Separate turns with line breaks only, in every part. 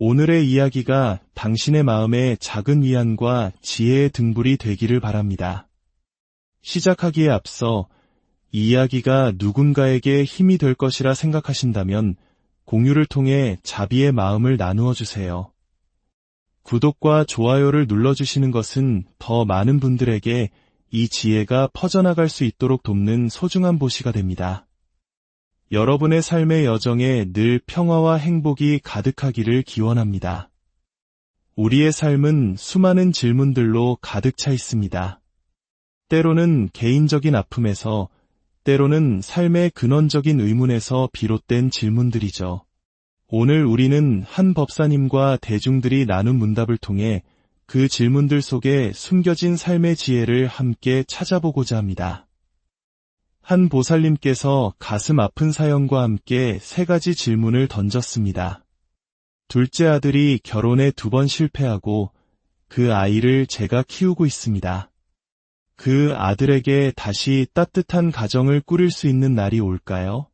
오늘의 이야기가 당신의 마음에 작은 위안과 지혜의 등불이 되기를 바랍니다. 시작하기에 앞서 이 이야기가 누군가에게 힘이 될 것이라 생각하신다면 공유를 통해 자비의 마음을 나누어 주세요. 구독과 좋아요를 눌러주시는 것은 더 많은 분들에게 이 지혜가 퍼져나갈 수 있도록 돕는 소중한 보시가 됩니다. 여러분의 삶의 여정에 늘 평화와 행복이 가득하기를 기원합니다. 우리의 삶은 수많은 질문들로 가득 차 있습니다. 때로는 개인적인 아픔에서, 때로는 삶의 근원적인 의문에서 비롯된 질문들이죠. 오늘 우리는 한 법사님과 대중들이 나눈 문답을 통해 그 질문들 속에 숨겨진 삶의 지혜를 함께 찾아보고자 합니다. 한 보살님께서 가슴 아픈 사연과 함께 3가지 질문을 던졌습니다. 둘째 아들이 결혼에 2번 실패하고 그 아이를 제가 키우고 있습니다. 그 아들에게 다시 따뜻한 가정을 꾸릴 수 있는 날이 올까요?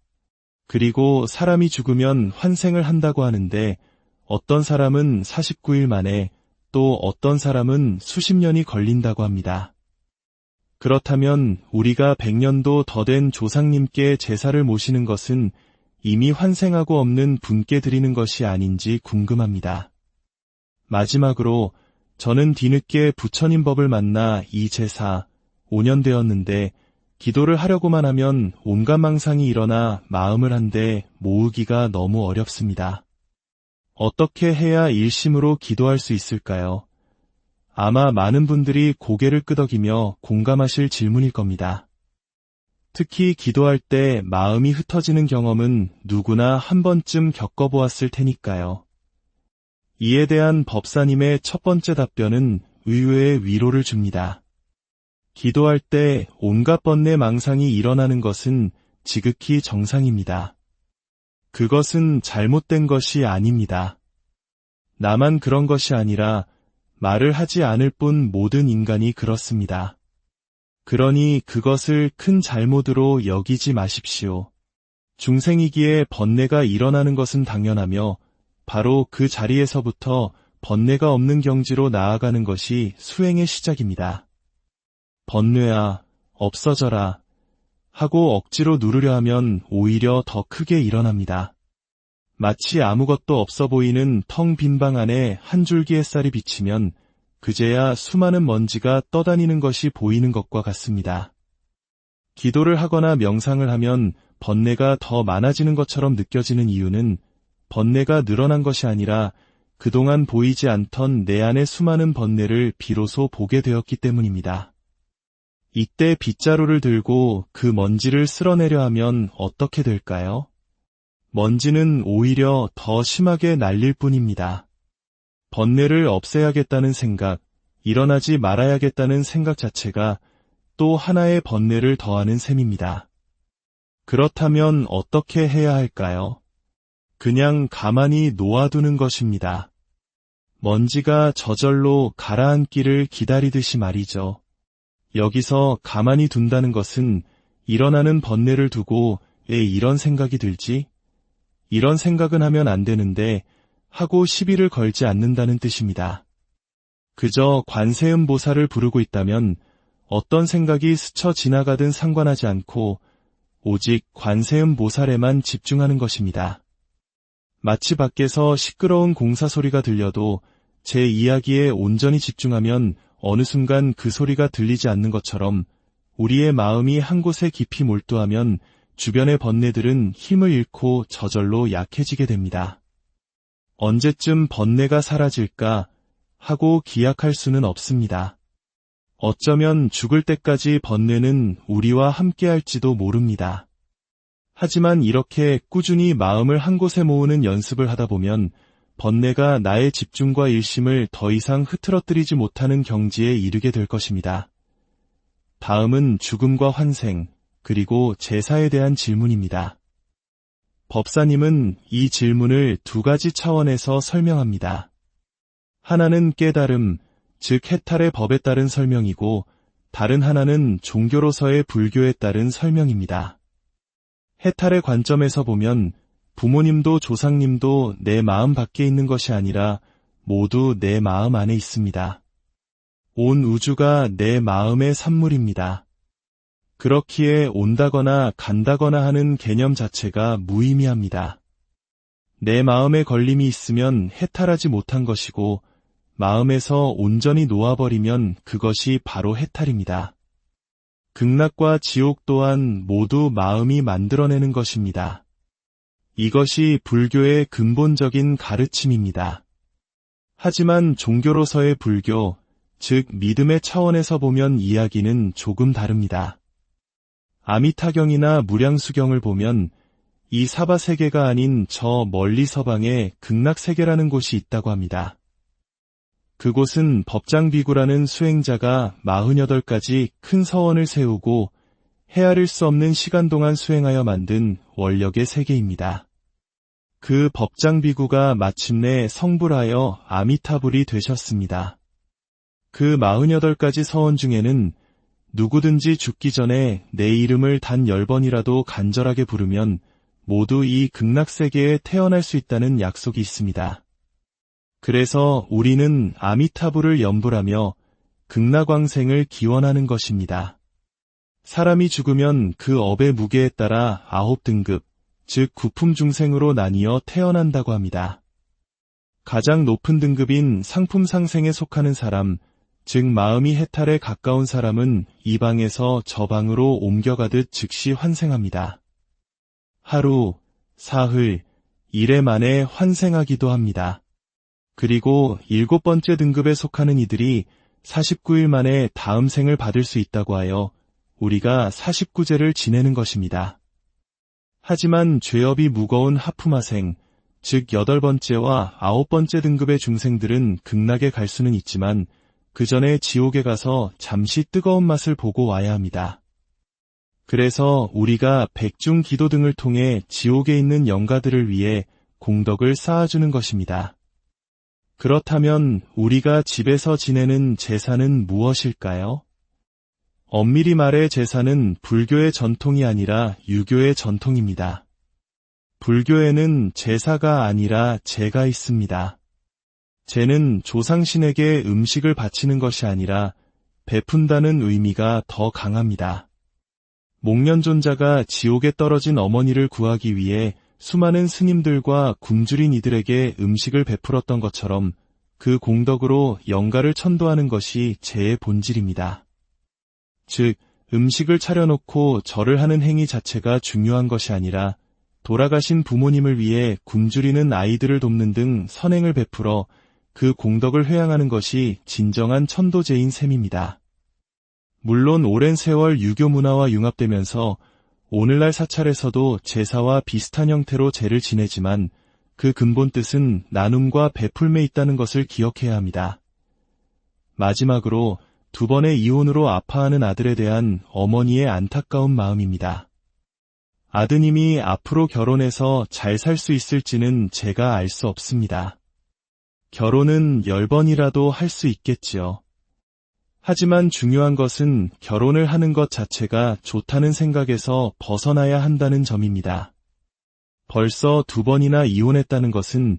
그리고 사람이 죽으면 환생을 한다고 하는데 어떤 사람은 49일 만에 또 어떤 사람은 수십 년이 걸린다고 합니다. 그렇다면 우리가 100년도 더 된 조상님께 제사를 모시는 것은 이미 환생하고 없는 분께 드리는 것이 아닌지 궁금합니다. 마지막으로 저는 뒤늦게 부처님 법을 만나 이 제사 5년 되었는데 기도를 하려고만 하면 온갖 망상이 일어나 마음을 한데 모으기가 너무 어렵습니다. 어떻게 해야 일심으로 기도할 수 있을까요? 아마 많은 분들이 고개를 끄덕이며 공감하실 질문일 겁니다. 특히 기도할 때 마음이 흩어지는 경험은 누구나 한 번쯤 겪어보았을 테니까요. 이에 대한 법사님의 첫 번째 답변은 의외의 위로를 줍니다. 기도할 때 온갖 번뇌 망상이 일어나는 것은 지극히 정상입니다. 그것은 잘못된 것이 아닙니다. 나만 그런 것이 아니라 말을 하지 않을 뿐 모든 인간이 그렇습니다. 그러니 그것을 큰 잘못으로 여기지 마십시오. 중생이기에 번뇌가 일어나는 것은 당연하며 바로 그 자리에서부터 번뇌가 없는 경지로 나아가는 것이 수행의 시작입니다. 번뇌아, 없어져라 하고 억지로 누르려 하면 오히려 더 크게 일어납니다. 마치 아무것도 없어 보이는 텅 빈 방 안에 한 줄기 햇살이 비치면 그제야 수많은 먼지가 떠다니는 것이 보이는 것과 같습니다. 기도를 하거나 명상을 하면 번뇌가 더 많아지는 것처럼 느껴지는 이유는 번뇌가 늘어난 것이 아니라 그동안 보이지 않던 내 안의 수많은 번뇌를 비로소 보게 되었기 때문입니다. 이때 빗자루를 들고 그 먼지를 쓸어내려 하면 어떻게 될까요? 먼지는 오히려 더 심하게 날릴 뿐입니다. 번뇌를 없애야겠다는 생각, 일어나지 말아야겠다는 생각 자체가 또 하나의 번뇌를 더하는 셈입니다. 그렇다면 어떻게 해야 할까요? 그냥 가만히 놓아두는 것입니다. 먼지가 저절로 가라앉기를 기다리듯이 말이죠. 여기서 가만히 둔다는 것은 일어나는 번뇌를 두고 왜 이런 생각이 들지? 이런 생각은 하면 안 되는데 하고 시비를 걸지 않는다는 뜻입니다. 그저 관세음 보살을 부르고 있다면 어떤 생각이 스쳐 지나가든 상관하지 않고 오직 관세음 보살에만 집중하는 것입니다. 마치 밖에서 시끄러운 공사 소리가 들려도 제 이야기에 온전히 집중하면 어느 순간 그 소리가 들리지 않는 것처럼 우리의 마음이 한 곳에 깊이 몰두하면 주변의 번뇌들은 힘을 잃고 저절로 약해지게 됩니다. 언제쯤 번뇌가 사라질까 하고 기약할 수는 없습니다. 어쩌면 죽을 때까지 번뇌는 우리와 함께할지도 모릅니다. 하지만 이렇게 꾸준히 마음을 한 곳에 모으는 연습을 하다 보면 번뇌가 나의 집중과 일심을 더 이상 흐트러뜨리지 못하는 경지에 이르게 될 것입니다. 다음은 죽음과 환생, 그리고 제사에 대한 질문입니다. 법사님은 이 질문을 2가지 차원에서 설명합니다. 하나는 깨달음, 즉 해탈의 법에 따른 설명이고 다른 하나는 종교로서의 불교에 따른 설명입니다. 해탈의 관점에서 보면 부모님도 조상님도 내 마음 밖에 있는 것이 아니라 모두 내 마음 안에 있습니다. 온 우주가 내 마음의 산물입니다. 그렇기에 온다거나 간다거나 하는 개념 자체가 무의미합니다. 내 마음에 걸림이 있으면 해탈하지 못한 것이고 마음에서 온전히 놓아버리면 그것이 바로 해탈입니다. 극락과 지옥 또한 모두 마음이 만들어내는 것입니다. 이것이 불교의 근본적인 가르침입니다. 하지만 종교로서의 불교, 즉 믿음의 차원에서 보면 이야기는 조금 다릅니다. 아미타경이나 무량수경을 보면 이 사바세계가 아닌 저 멀리 서방에 극락세계라는 곳이 있다고 합니다. 그곳은 법장비구라는 수행자가 48가지 큰 서원을 세우고 헤아릴 수 없는 시간 동안 수행하여 만든 원력의 세계입니다. 그 법장비구가 마침내 성불하여 아미타불이 되셨습니다. 그 48가지 서원 중에는 누구든지 죽기 전에 내 이름을 단 10번이라도 간절하게 부르면 모두 이 극락세계에 태어날 수 있다는 약속이 있습니다. 그래서 우리는 아미타불을 염불하며 극락왕생을 기원하는 것입니다. 사람이 죽으면 그 업의 무게에 따라 9등급, 즉 구품 중생으로 나뉘어 태어난다고 합니다. 가장 높은 등급인 상품 상생에 속하는 사람, 즉 마음이 해탈에 가까운 사람은 이 방에서 저 방으로 옮겨가듯 즉시 환생합니다. 하루, 사흘, 일회 만에 환생하기도 합니다. 그리고 7번째 등급에 속하는 이들이 49일 만에 다음 생을 받을 수 있다고 하여 우리가 49제를 지내는 것입니다. 하지만 죄업이 무거운 하프마생, 즉 8번째와 9번째 등급의 중생들은 극락에 갈 수는 있지만 그 전에 지옥에 가서 잠시 뜨거운 맛을 보고 와야 합니다. 그래서 우리가 백중 기도 등을 통해 지옥에 있는 영가들을 위해 공덕을 쌓아주는 것입니다. 그렇다면 우리가 집에서 지내는 제사는 무엇일까요? 엄밀히 말해 제사는 불교의 전통이 아니라 유교의 전통입니다. 불교에는 제사가 아니라 제가 있습니다. 제는 조상신에게 음식을 바치는 것이 아니라 베푼다는 의미가 더 강합니다. 목련존자가 지옥에 떨어진 어머니를 구하기 위해 수많은 스님들과 굶주린 이들에게 음식을 베풀었던 것처럼 그 공덕으로 영가를 천도하는 것이 제의 본질입니다. 즉, 음식을 차려놓고 절을 하는 행위 자체가 중요한 것이 아니라 돌아가신 부모님을 위해 굶주리는 아이들을 돕는 등 선행을 베풀어 그 공덕을 회양하는 것이 진정한 천도제인 셈입니다. 물론 오랜 세월 유교 문화와 융합되면서 오늘날 사찰에서도 제사와 비슷한 형태로 제를 지내지만 그 근본 뜻은 나눔과 베풀매 있다는 것을 기억해야 합니다. 마지막으로 2번의 이혼으로 아파하는 아들에 대한 어머니의 안타까운 마음입니다. 아드님이 앞으로 결혼해서 잘 살 수 있을지는 제가 알 수 없습니다. 결혼은 10번이라도 할 수 있겠지요. 하지만 중요한 것은 결혼을 하는 것 자체가 좋다는 생각에서 벗어나야 한다는 점입니다. 벌써 2번이나 이혼했다는 것은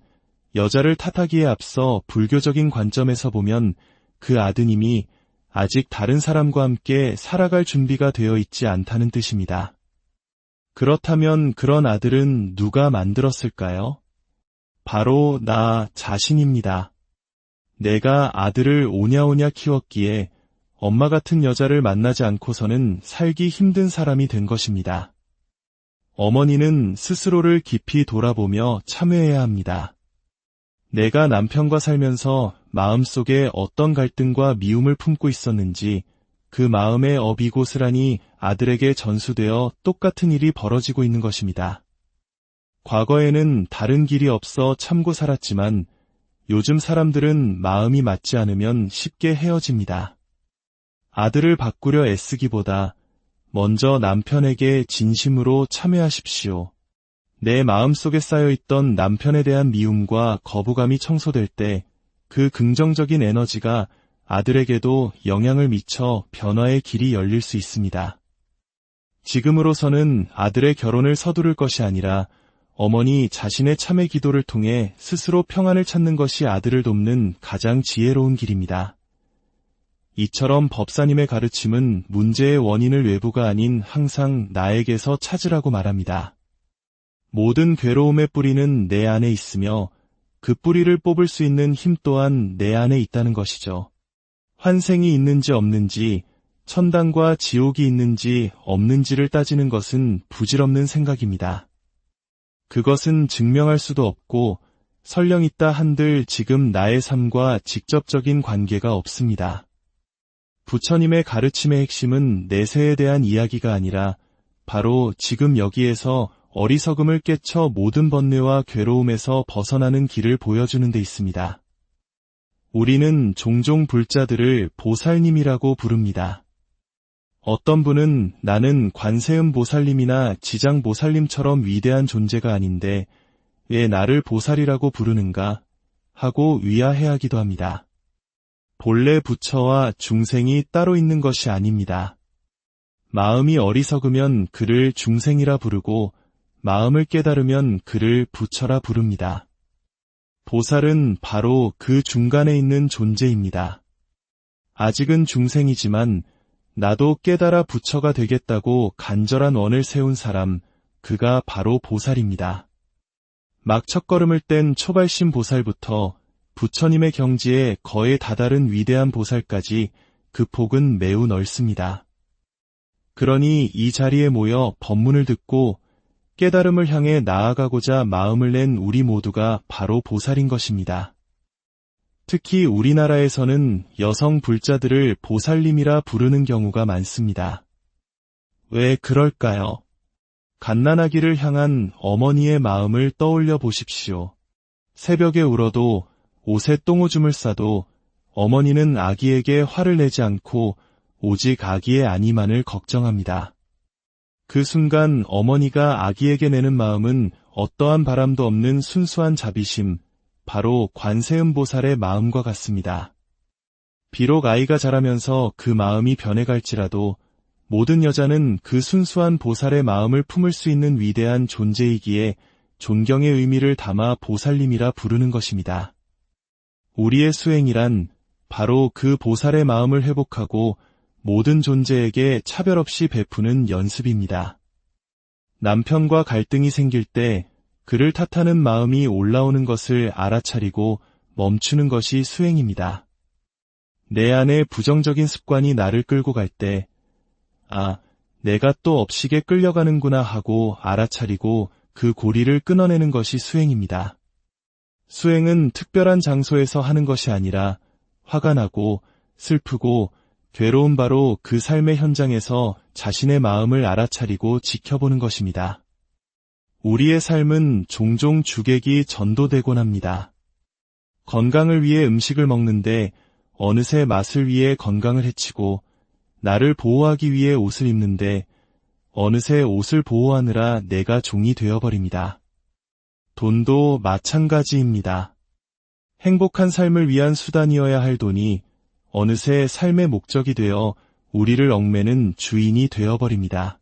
여자를 탓하기에 앞서 불교적인 관점에서 보면 그 아드님이 아직 다른 사람과 함께 살아갈 준비가 되어 있지 않다는 뜻입니다. 그렇다면 그런 아들은 누가 만들었을까요? 바로 나 자신입니다. 내가 아들을 오냐오냐 키웠기에 엄마 같은 여자를 만나지 않고서는 살기 힘든 사람이 된 것입니다. 어머니는 스스로를 깊이 돌아보며 참회해야 합니다. 내가 남편과 살면서 마음속에 어떤 갈등과 미움을 품고 있었는지 그 마음의 업이 고스란히 아들에게 전수되어 똑같은 일이 벌어지고 있는 것입니다. 과거에는 다른 길이 없어 참고 살았지만 요즘 사람들은 마음이 맞지 않으면 쉽게 헤어집니다. 아들을 바꾸려 애쓰기보다 먼저 남편에게 진심으로 참회하십시오. 내 마음속에 쌓여있던 남편에 대한 미움과 거부감이 청소될 때 그 긍정적인 에너지가 아들에게도 영향을 미쳐 변화의 길이 열릴 수 있습니다. 지금으로서는 아들의 결혼을 서두를 것이 아니라 어머니 자신의 참회 기도를 통해 스스로 평안을 찾는 것이 아들을 돕는 가장 지혜로운 길입니다. 이처럼 법사님의 가르침은 문제의 원인을 외부가 아닌 항상 나에게서 찾으라고 말합니다. 모든 괴로움의 뿌리는 내 안에 있으며 그 뿌리를 뽑을 수 있는 힘 또한 내 안에 있다는 것이죠. 환생이 있는지 없는지, 천당과 지옥이 있는지 없는지를 따지는 것은 부질없는 생각입니다. 그것은 증명할 수도 없고 설령 있다 한들 지금 나의 삶과 직접적인 관계가 없습니다. 부처님의 가르침의 핵심은 내세에 대한 이야기가 아니라 바로 지금 여기에서 어리석음을 깨쳐 모든 번뇌와 괴로움에서 벗어나는 길을 보여주는 데 있습니다. 우리는 종종 불자들을 보살님이라고 부릅니다. 어떤 분은 나는 관세음 보살님이나 지장 보살님처럼 위대한 존재가 아닌데 왜 나를 보살이라고 부르는가 하고 위화해하기도 합니다. 본래 부처와 중생이 따로 있는 것이 아닙니다. 마음이 어리석으면 그를 중생이라 부르고 마음을 깨달으면 그를 부처라 부릅니다. 보살은 바로 그 중간에 있는 존재입니다. 아직은 중생이지만 나도 깨달아 부처가 되겠다고 간절한 원을 세운 사람, 그가 바로 보살입니다. 막 첫걸음을 뗀 초발심 보살부터 부처님의 경지에 거의 다다른 위대한 보살까지 그 폭은 매우 넓습니다. 그러니 이 자리에 모여 법문을 듣고 깨달음을 향해 나아가고자 마음을 낸 우리 모두가 바로 보살인 것입니다. 특히 우리나라에서는 여성 불자들을 보살님이라 부르는 경우가 많습니다. 왜 그럴까요? 갓난아기를 향한 어머니의 마음을 떠올려 보십시오. 새벽에 울어도 옷에 똥오줌을 싸도 어머니는 아기에게 화를 내지 않고 오직 아기의 안위만을 걱정합니다. 그 순간 어머니가 아기에게 내는 마음은 어떠한 바람도 없는 순수한 자비심, 바로 관세음 보살의 마음과 같습니다. 비록 아이가 자라면서 그 마음이 변해갈지라도 모든 여자는 그 순수한 보살의 마음을 품을 수 있는 위대한 존재이기에 존경의 의미를 담아 보살님이라 부르는 것입니다. 우리의 수행이란 바로 그 보살의 마음을 회복하고 모든 존재에게 차별 없이 베푸는 연습입니다. 남편과 갈등이 생길 때 그를 탓하는 마음이 올라오는 것을 알아차리고 멈추는 것이 수행입니다. 내 안에 부정적인 습관이 나를 끌고 갈 때, 내가 또 업식에 끌려가는구나 하고 알아차리고 그 고리를 끊어내는 것이 수행입니다. 수행은 특별한 장소에서 하는 것이 아니라 화가 나고 슬프고 괴로운 바로 그 삶의 현장에서 자신의 마음을 알아차리고 지켜보는 것입니다. 우리의 삶은 종종 주객이 전도되곤 합니다. 건강을 위해 음식을 먹는데 어느새 맛을 위해 건강을 해치고 나를 보호하기 위해 옷을 입는데 어느새 옷을 보호하느라 내가 종이 되어버립니다. 돈도 마찬가지입니다. 행복한 삶을 위한 수단이어야 할 돈이 어느새 삶의 목적이 되어 우리를 얽매는 주인이 되어버립니다.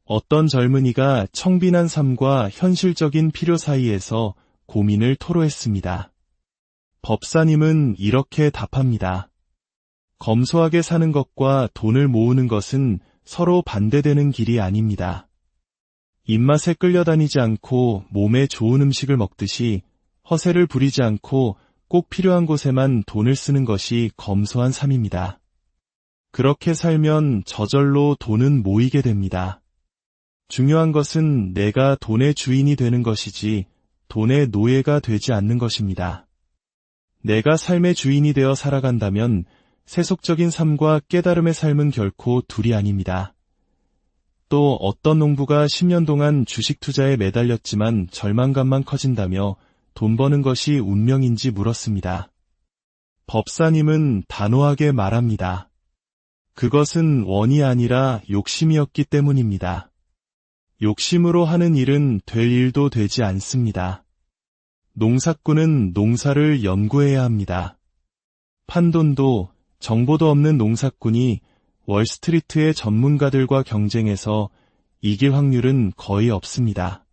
어떤 젊은이가 청빈한 삶과 현실적인 필요 사이에서 고민을 토로했습니다. 법사님은 이렇게 답합니다. 검소하게 사는 것과 돈을 모으는 것은 서로 반대되는 길이 아닙니다. 입맛에 끌려다니지 않고 몸에 좋은 음식을 먹듯이 허세를 부리지 않고 꼭 필요한 곳에만 돈을 쓰는 것이 검소한 삶입니다. 그렇게 살면 저절로 돈은 모이게 됩니다. 중요한 것은 내가 돈의 주인이 되는 것이지 돈의 노예가 되지 않는 것입니다. 내가 삶의 주인이 되어 살아간다면 세속적인 삶과 깨달음의 삶은 결코 둘이 아닙니다. 또 어떤 농부가 10년 동안 주식 투자에 매달렸지만 절망감만 커진다며 돈 버는 것이 운명인지 물었습니다. 법사님은 단호하게 말합니다. 그것은 원이 아니라 욕심이었기 때문입니다. 욕심으로 하는 일은 될 일도 되지 않습니다. 농사꾼은 농사를 연구해야 합니다. 판돈도 정보도 없는 농사꾼이 월스트리트의 전문가들과 경쟁해서 이길 확률은 거의 없습니다.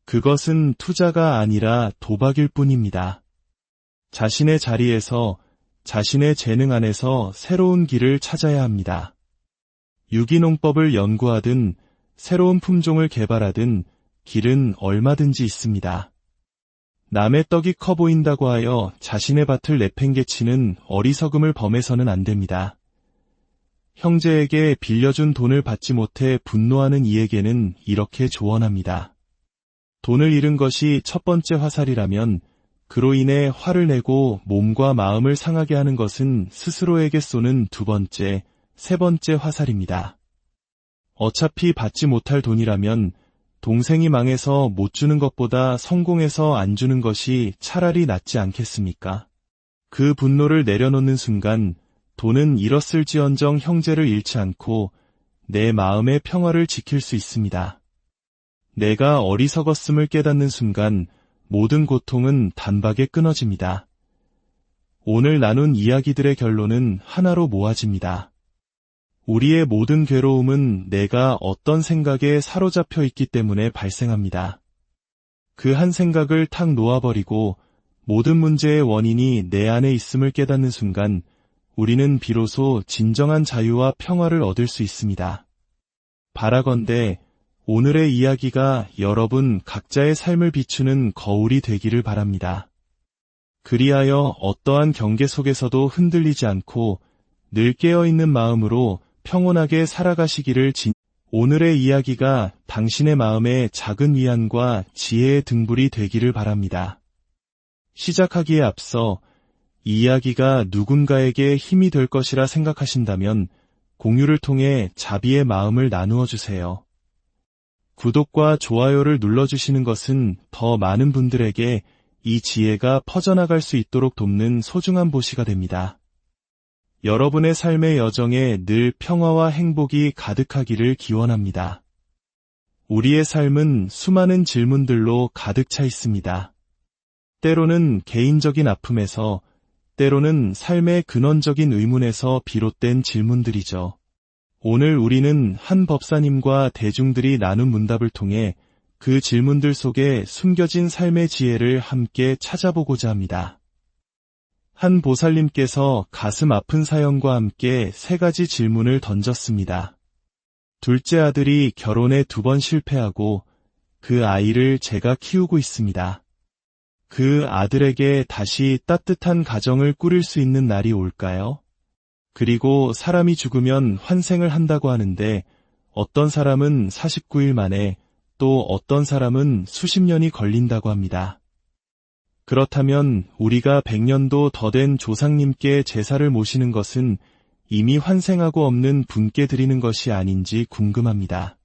그것은 투자가 아니라 도박일 뿐입니다. 자신의 자리에서, 자신의 재능 안에서 새로운 길을 찾아야 합니다. 유기농법을 연구하든 새로운 품종을 개발하든 길은 얼마든지 있습니다. 남의 떡이 커 보인다고 하여 자신의 밭을 내팽개치는 어리석음을 범해서는 안 됩니다. 형제에게 빌려준 돈을 받지 못해 분노하는 이에게는 이렇게 조언합니다. 돈을 잃은 것이 첫 번째 화살이라면 그로 인해 화를 내고 몸과 마음을 상하게 하는 것은 스스로에게 쏘는 두 번째, 세 번째 화살입니다. 어차피 받지 못할 돈이라면 동생이 망해서 못 주는 것보다 성공해서 안 주는 것이 차라리 낫지 않겠습니까? 그 분노를 내려놓는 순간 돈은 잃었을지언정 형제를 잃지 않고 내 마음의 평화를 지킬 수 있습니다. 내가 어리석었음을 깨닫는 순간 모든 고통은 단박에 끊어집니다. 오늘 나눈 이야기들의 결론은 하나로 모아집니다. 우리의 모든 괴로움은 내가 어떤 생각에 사로잡혀 있기 때문에 발생합니다. 그 한 생각을 탁 놓아버리고 모든 문제의 원인이 내 안에 있음을 깨닫는 순간 우리는 비로소 진정한 자유와 평화를 얻을 수 있습니다. 바라건대 오늘의 이야기가 여러분 각자의 삶을 비추는 거울이 되기를 바랍니다. 그리하여 어떠한 경계 속에서도 흔들리지 않고 늘 깨어있는 마음으로 평온하게 살아가시기를 오늘의 이야기가 당신의 마음에 작은 위안과 지혜의 등불이 되기를 바랍니다. 시작하기에 앞서 이 이야기가 누군가에게 힘이 될 것이라 생각하신다면 공유를 통해 자비의 마음을 나누어 주세요. 구독과 좋아요를 눌러주시는 것은 더 많은 분들에게 이 지혜가 퍼져나갈 수 있도록 돕는 소중한 보시가 됩니다. 여러분의 삶의 여정에 늘 평화와 행복이 가득하기를 기원합니다. 우리의 삶은 수많은 질문들로 가득 차 있습니다. 때로는 개인적인 아픔에서, 때로는 삶의 근원적인 의문에서 비롯된 질문들이죠. 오늘 우리는 한 법사님과 대중들이 나눈 문답을 통해 그 질문들 속에 숨겨진 삶의 지혜를 함께 찾아보고자 합니다. 한 보살님께서 가슴 아픈 사연과 함께 3가지 질문을 던졌습니다. 둘째 아들이 결혼에 2번 실패하고 그 아이를 제가 키우고 있습니다. 그 아들에게 다시 따뜻한 가정을 꾸릴 수 있는 날이 올까요? 그리고 사람이 죽으면 환생을 한다고 하는데 어떤 사람은 49일 만에 또 어떤 사람은 수십 년이 걸린다고 합니다. 그렇다면 우리가 100년도 더 된 조상님께 제사를 모시는 것은 이미 환생하고 없는 분께 드리는 것이 아닌지 궁금합니다.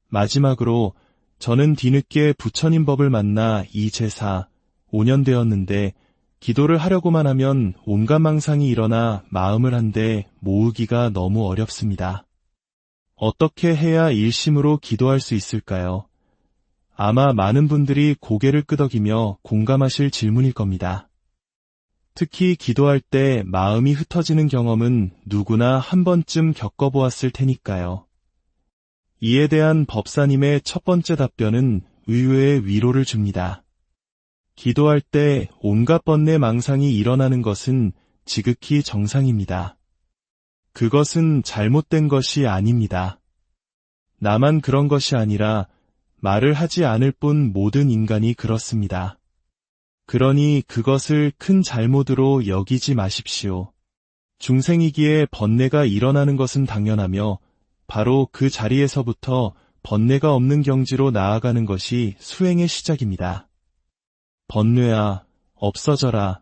마지막으로 저는 뒤늦게 부처님 법을 만나 이 제사 5년 되었는데 기도를 하려고만 하면 온갖 망상이 일어나 마음을 한데 모으기가 너무 어렵습니다. 어떻게 해야 일심으로 기도할 수 있을까요? 아마 많은 분들이 고개를 끄덕이며 공감하실 질문일 겁니다. 특히 기도할 때 마음이 흩어지는 경험은 누구나 한 번쯤 겪어보았을 테니까요. 이에 대한 법사님의 첫 번째 답변은 의외의 위로를 줍니다. 기도할 때 온갖 번뇌 망상이 일어나는 것은 지극히 정상입니다. 그것은 잘못된 것이 아닙니다. 나만 그런 것이 아니라 말을 하지 않을 뿐 모든 인간이 그렇습니다. 그러니 그것을 큰 잘못으로 여기지 마십시오. 중생이기에 번뇌가 일어나는 것은 당연하며 바로 그 자리에서부터 번뇌가 없는 경지로 나아가는 것이 수행의 시작입니다. 번뇌아, 없어져라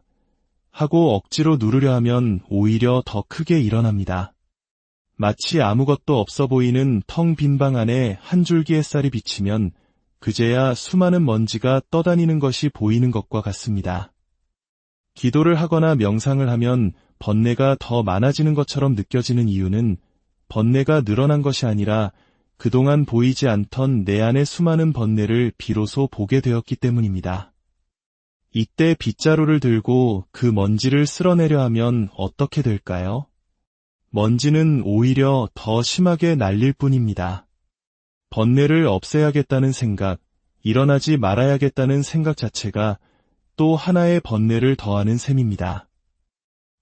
하고 억지로 누르려 하면 오히려 더 크게 일어납니다. 마치 아무것도 없어 보이는 텅 빈 방 안에 한 줄기 햇살이 비치면 그제야 수많은 먼지가 떠다니는 것이 보이는 것과 같습니다. 기도를 하거나 명상을 하면 번뇌가 더 많아지는 것처럼 느껴지는 이유는 번뇌가 늘어난 것이 아니라 그동안 보이지 않던 내 안의 수많은 번뇌를 비로소 보게 되었기 때문입니다. 이때 빗자루를 들고 그 먼지를 쓸어내려 하면 어떻게 될까요? 먼지는 오히려 더 심하게 날릴 뿐입니다. 번뇌를 없애야겠다는 생각, 일어나지 말아야겠다는 생각 자체가 또 하나의 번뇌를 더하는 셈입니다.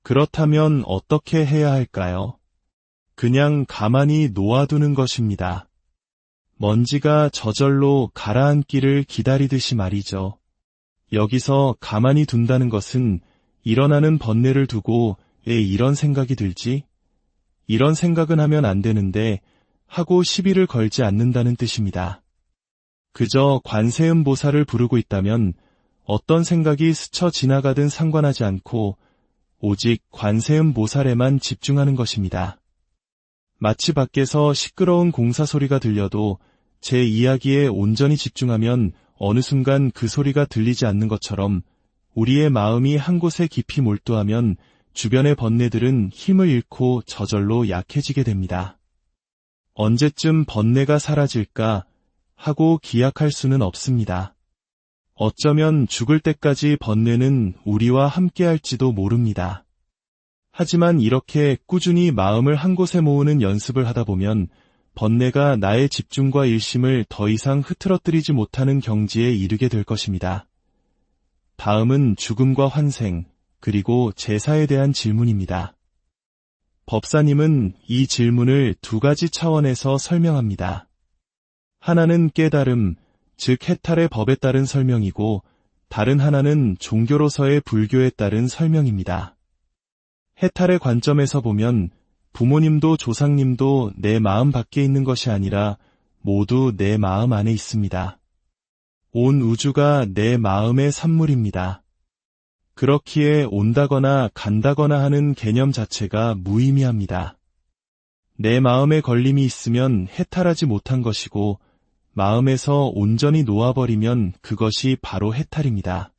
그렇다면 어떻게 해야 할까요? 그냥 가만히 놓아두는 것입니다. 먼지가 저절로 가라앉기를 기다리듯이 말이죠. 여기서 가만히 둔다는 것은 일어나는 번뇌를 두고 왜 이런 생각이 들지? 이런 생각은 하면 안 되는데 하고 시비를 걸지 않는다는 뜻입니다. 그저 관세음보살을 부르고 있다면 어떤 생각이 스쳐 지나가든 상관하지 않고 오직 관세음보살에만 집중하는 것입니다. 마치 밖에서 시끄러운 공사 소리가 들려도 제 이야기에 온전히 집중하면 어느 순간 그 소리가 들리지 않는 것처럼 우리의 마음이 한 곳에 깊이 몰두하면 주변의 번뇌들은 힘을 잃고 저절로 약해지게 됩니다. 언제쯤 번뇌가 사라질까 하고 기약할 수는 없습니다. 어쩌면 죽을 때까지 번뇌는 우리와 함께할지도 모릅니다. 하지만 이렇게 꾸준히 마음을 한 곳에 모으는 연습을 하다 보면 번뇌가 나의 집중과 일심을 더 이상 흐트러뜨리지 못하는 경지에 이르게 될 것입니다. 다음은 죽음과 환생, 그리고 제사에 대한 질문입니다. 법사님은 이 질문을 두 가지 차원에서 설명합니다. 하나는 깨달음, 즉 해탈의 법에 따른 설명이고 다른 하나는 종교로서의 불교에 따른 설명입니다. 해탈의 관점에서 보면 부모님도 조상님도 내 마음 밖에 있는 것이 아니라 모두 내 마음 안에 있습니다. 온 우주가 내 마음의 산물입니다. 그렇기에 온다거나 간다거나 하는 개념 자체가 무의미합니다. 내 마음에 걸림이 있으면 해탈하지 못한 것이고 마음에서 온전히 놓아버리면 그것이 바로 해탈입니다.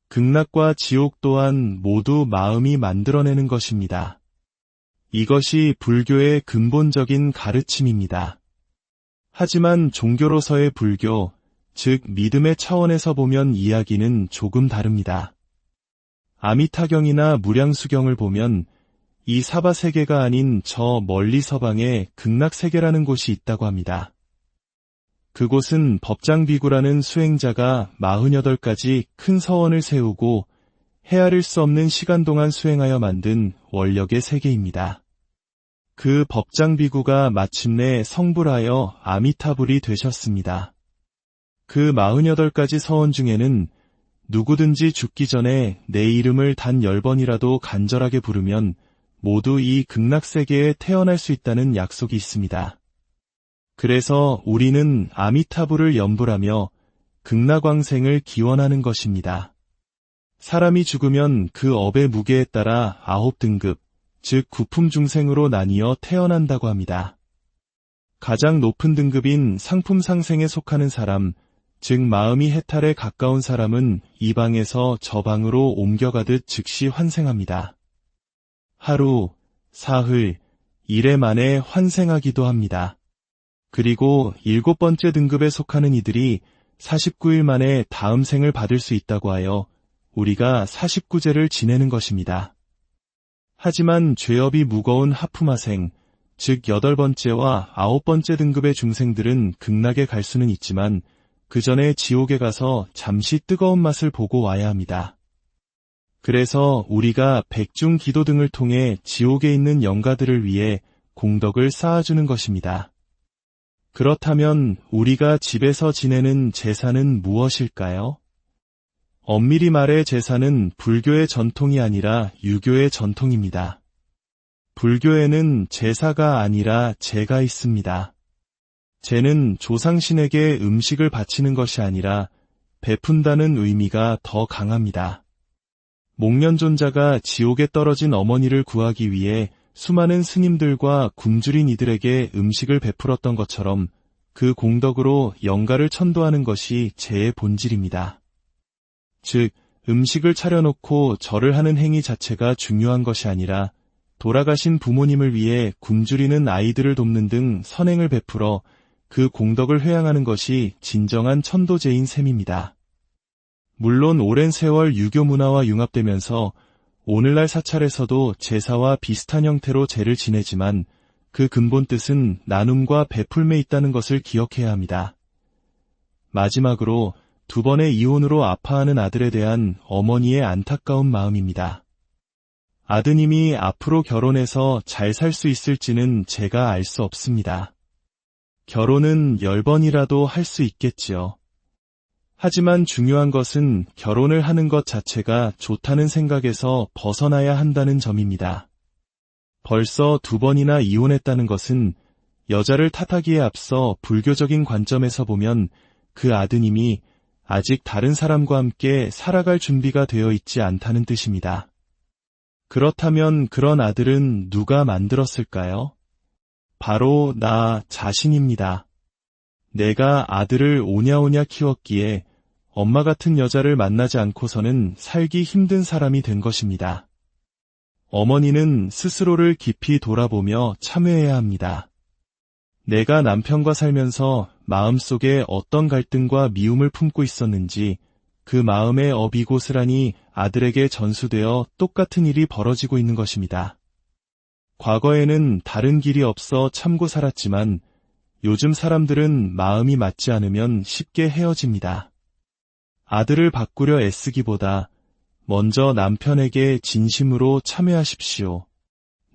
극락과 지옥 또한 모두 마음이 만들어내는 것입니다. 이것이 불교의 근본적인 가르침입니다. 하지만 종교로서의 불교, 즉 믿음의 차원에서 보면 이야기는 조금 다릅니다. 아미타경이나 무량수경을 보면 이 사바세계가 아닌 저 멀리 서방에 극락세계라는 곳이 있다고 합니다. 그곳은 법장비구라는 수행자가 48가지 큰 서원을 세우고 헤아릴 수 없는 시간 동안 수행하여 만든 원력의 세계입니다. 그 법장비구가 마침내 성불하여 아미타불이 되셨습니다. 그 48가지 서원 중에는 누구든지 죽기 전에 내 이름을 단 10번이라도 간절하게 부르면 모두 이 극락세계에 태어날 수 있다는 약속이 있습니다. 그래서 우리는 아미타불을 염불하며 극락왕생을 기원하는 것입니다. 사람이 죽으면 그 업의 무게에 따라 9등급, 즉 구품중생으로 나뉘어 태어난다고 합니다. 가장 높은 등급인 상품상생에 속하는 사람, 즉 마음이 해탈에 가까운 사람은 이 방에서 저 방으로 옮겨가듯 즉시 환생합니다. 하루, 사흘, 일회 만에 환생하기도 합니다. 그리고 7번째 등급에 속하는 이들이 49일 만에 다음 생을 받을 수 있다고 하여 우리가 49제를 지내는 것입니다. 하지만 죄업이 무거운 하프마생, 즉 8번째와 9번째 등급의 중생들은 극락에 갈 수는 있지만 그 전에 지옥에 가서 잠시 뜨거운 맛을 보고 와야 합니다. 그래서 우리가 백중 기도 등을 통해 지옥에 있는 영가들을 위해 공덕을 쌓아주는 것입니다. 그렇다면 우리가 집에서 지내는 제사는 무엇일까요? 엄밀히 말해 제사는 불교의 전통이 아니라 유교의 전통입니다. 불교에는 제사가 아니라 제가 있습니다. 제는 조상신에게 음식을 바치는 것이 아니라 베푼다는 의미가 더 강합니다. 목련존자가 지옥에 떨어진 어머니를 구하기 위해 수많은 스님들과 굶주린 이들에게 음식을 베풀었던 것처럼 그 공덕으로 영가를 천도하는 것이 제의 본질입니다. 즉, 음식을 차려놓고 절을 하는 행위 자체가 중요한 것이 아니라 돌아가신 부모님을 위해 굶주리는 아이들을 돕는 등 선행을 베풀어 그 공덕을 회양하는 것이 진정한 천도제인 셈입니다. 물론 오랜 세월 유교 문화와 융합되면서 오늘날 사찰에서도 제사와 비슷한 형태로 제를 지내지만 그 근본 뜻은 나눔과 베풀매 있다는 것을 기억해야 합니다. 마지막으로 2번의 이혼으로 아파하는 아들에 대한 어머니의 안타까운 마음입니다. 아드님이 앞으로 결혼해서 잘 살 수 있을지는 제가 알 수 없습니다. 결혼은 10번이라도 할 수 있겠지요. 하지만 중요한 것은 결혼을 하는 것 자체가 좋다는 생각에서 벗어나야 한다는 점입니다. 벌써 2번이나 이혼했다는 것은 여자를 탓하기에 앞서 불교적인 관점에서 보면 그 아드님이 아직 다른 사람과 함께 살아갈 준비가 되어 있지 않다는 뜻입니다. 그렇다면 그런 아들은 누가 만들었을까요? 바로 나 자신입니다. 내가 아들을 오냐오냐 키웠기에 엄마 같은 여자를 만나지 않고서는 살기 힘든 사람이 된 것입니다. 어머니는 스스로를 깊이 돌아보며 참회해야 합니다. 내가 남편과 살면서 마음속에 어떤 갈등과 미움을 품고 있었는지 그 마음의 업이 고스란히 아들에게 전수되어 똑같은 일이 벌어지고 있는 것입니다. 과거에는 다른 길이 없어 참고 살았지만 요즘 사람들은 마음이 맞지 않으면 쉽게 헤어집니다. 아들을 바꾸려 애쓰기보다 먼저 남편에게 진심으로 참회하십시오.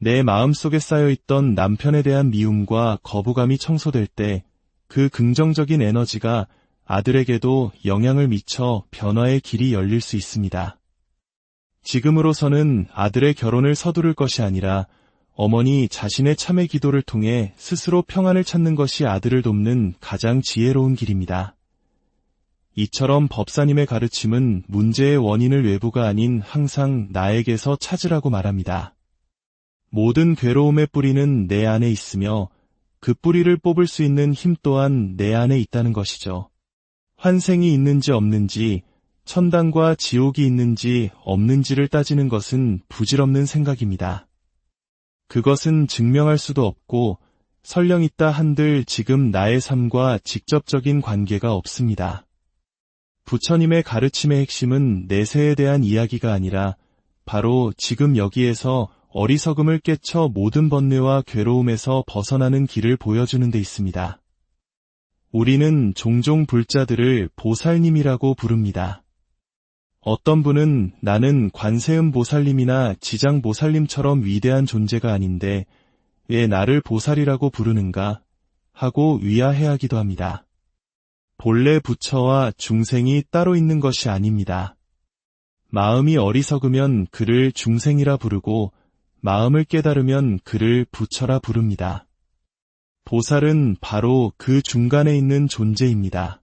내 마음속에 쌓여있던 남편에 대한 미움과 거부감이 청소될 때 그 긍정적인 에너지가 아들에게도 영향을 미쳐 변화의 길이 열릴 수 있습니다. 지금으로서는 아들의 결혼을 서두를 것이 아니라 어머니 자신의 참회 기도를 통해 스스로 평안을 찾는 것이 아들을 돕는 가장 지혜로운 길입니다. 이처럼 법사님의 가르침은 문제의 원인을 외부가 아닌 항상 나에게서 찾으라고 말합니다. 모든 괴로움의 뿌리는 내 안에 있으며 그 뿌리를 뽑을 수 있는 힘 또한 내 안에 있다는 것이죠. 환생이 있는지 없는지, 천당과 지옥이 있는지 없는지를 따지는 것은 부질없는 생각입니다. 그것은 증명할 수도 없고 설령 있다 한들 지금 나의 삶과 직접적인 관계가 없습니다. 부처님의 가르침의 핵심은 내세에 대한 이야기가 아니라 바로 지금 여기에서 어리석음을 깨쳐 모든 번뇌와 괴로움에서 벗어나는 길을 보여주는 데 있습니다. 우리는 종종 불자들을 보살님이라고 부릅니다. 어떤 분은 나는 관세음 보살님이나 지장 보살님처럼 위대한 존재가 아닌데 왜 나를 보살이라고 부르는가 하고 위화해하기도 합니다. 본래 부처와 중생이 따로 있는 것이 아닙니다. 마음이 어리석으면 그를 중생이라 부르고 마음을 깨달으면 그를 부처라 부릅니다. 보살은 바로 그 중간에 있는 존재입니다.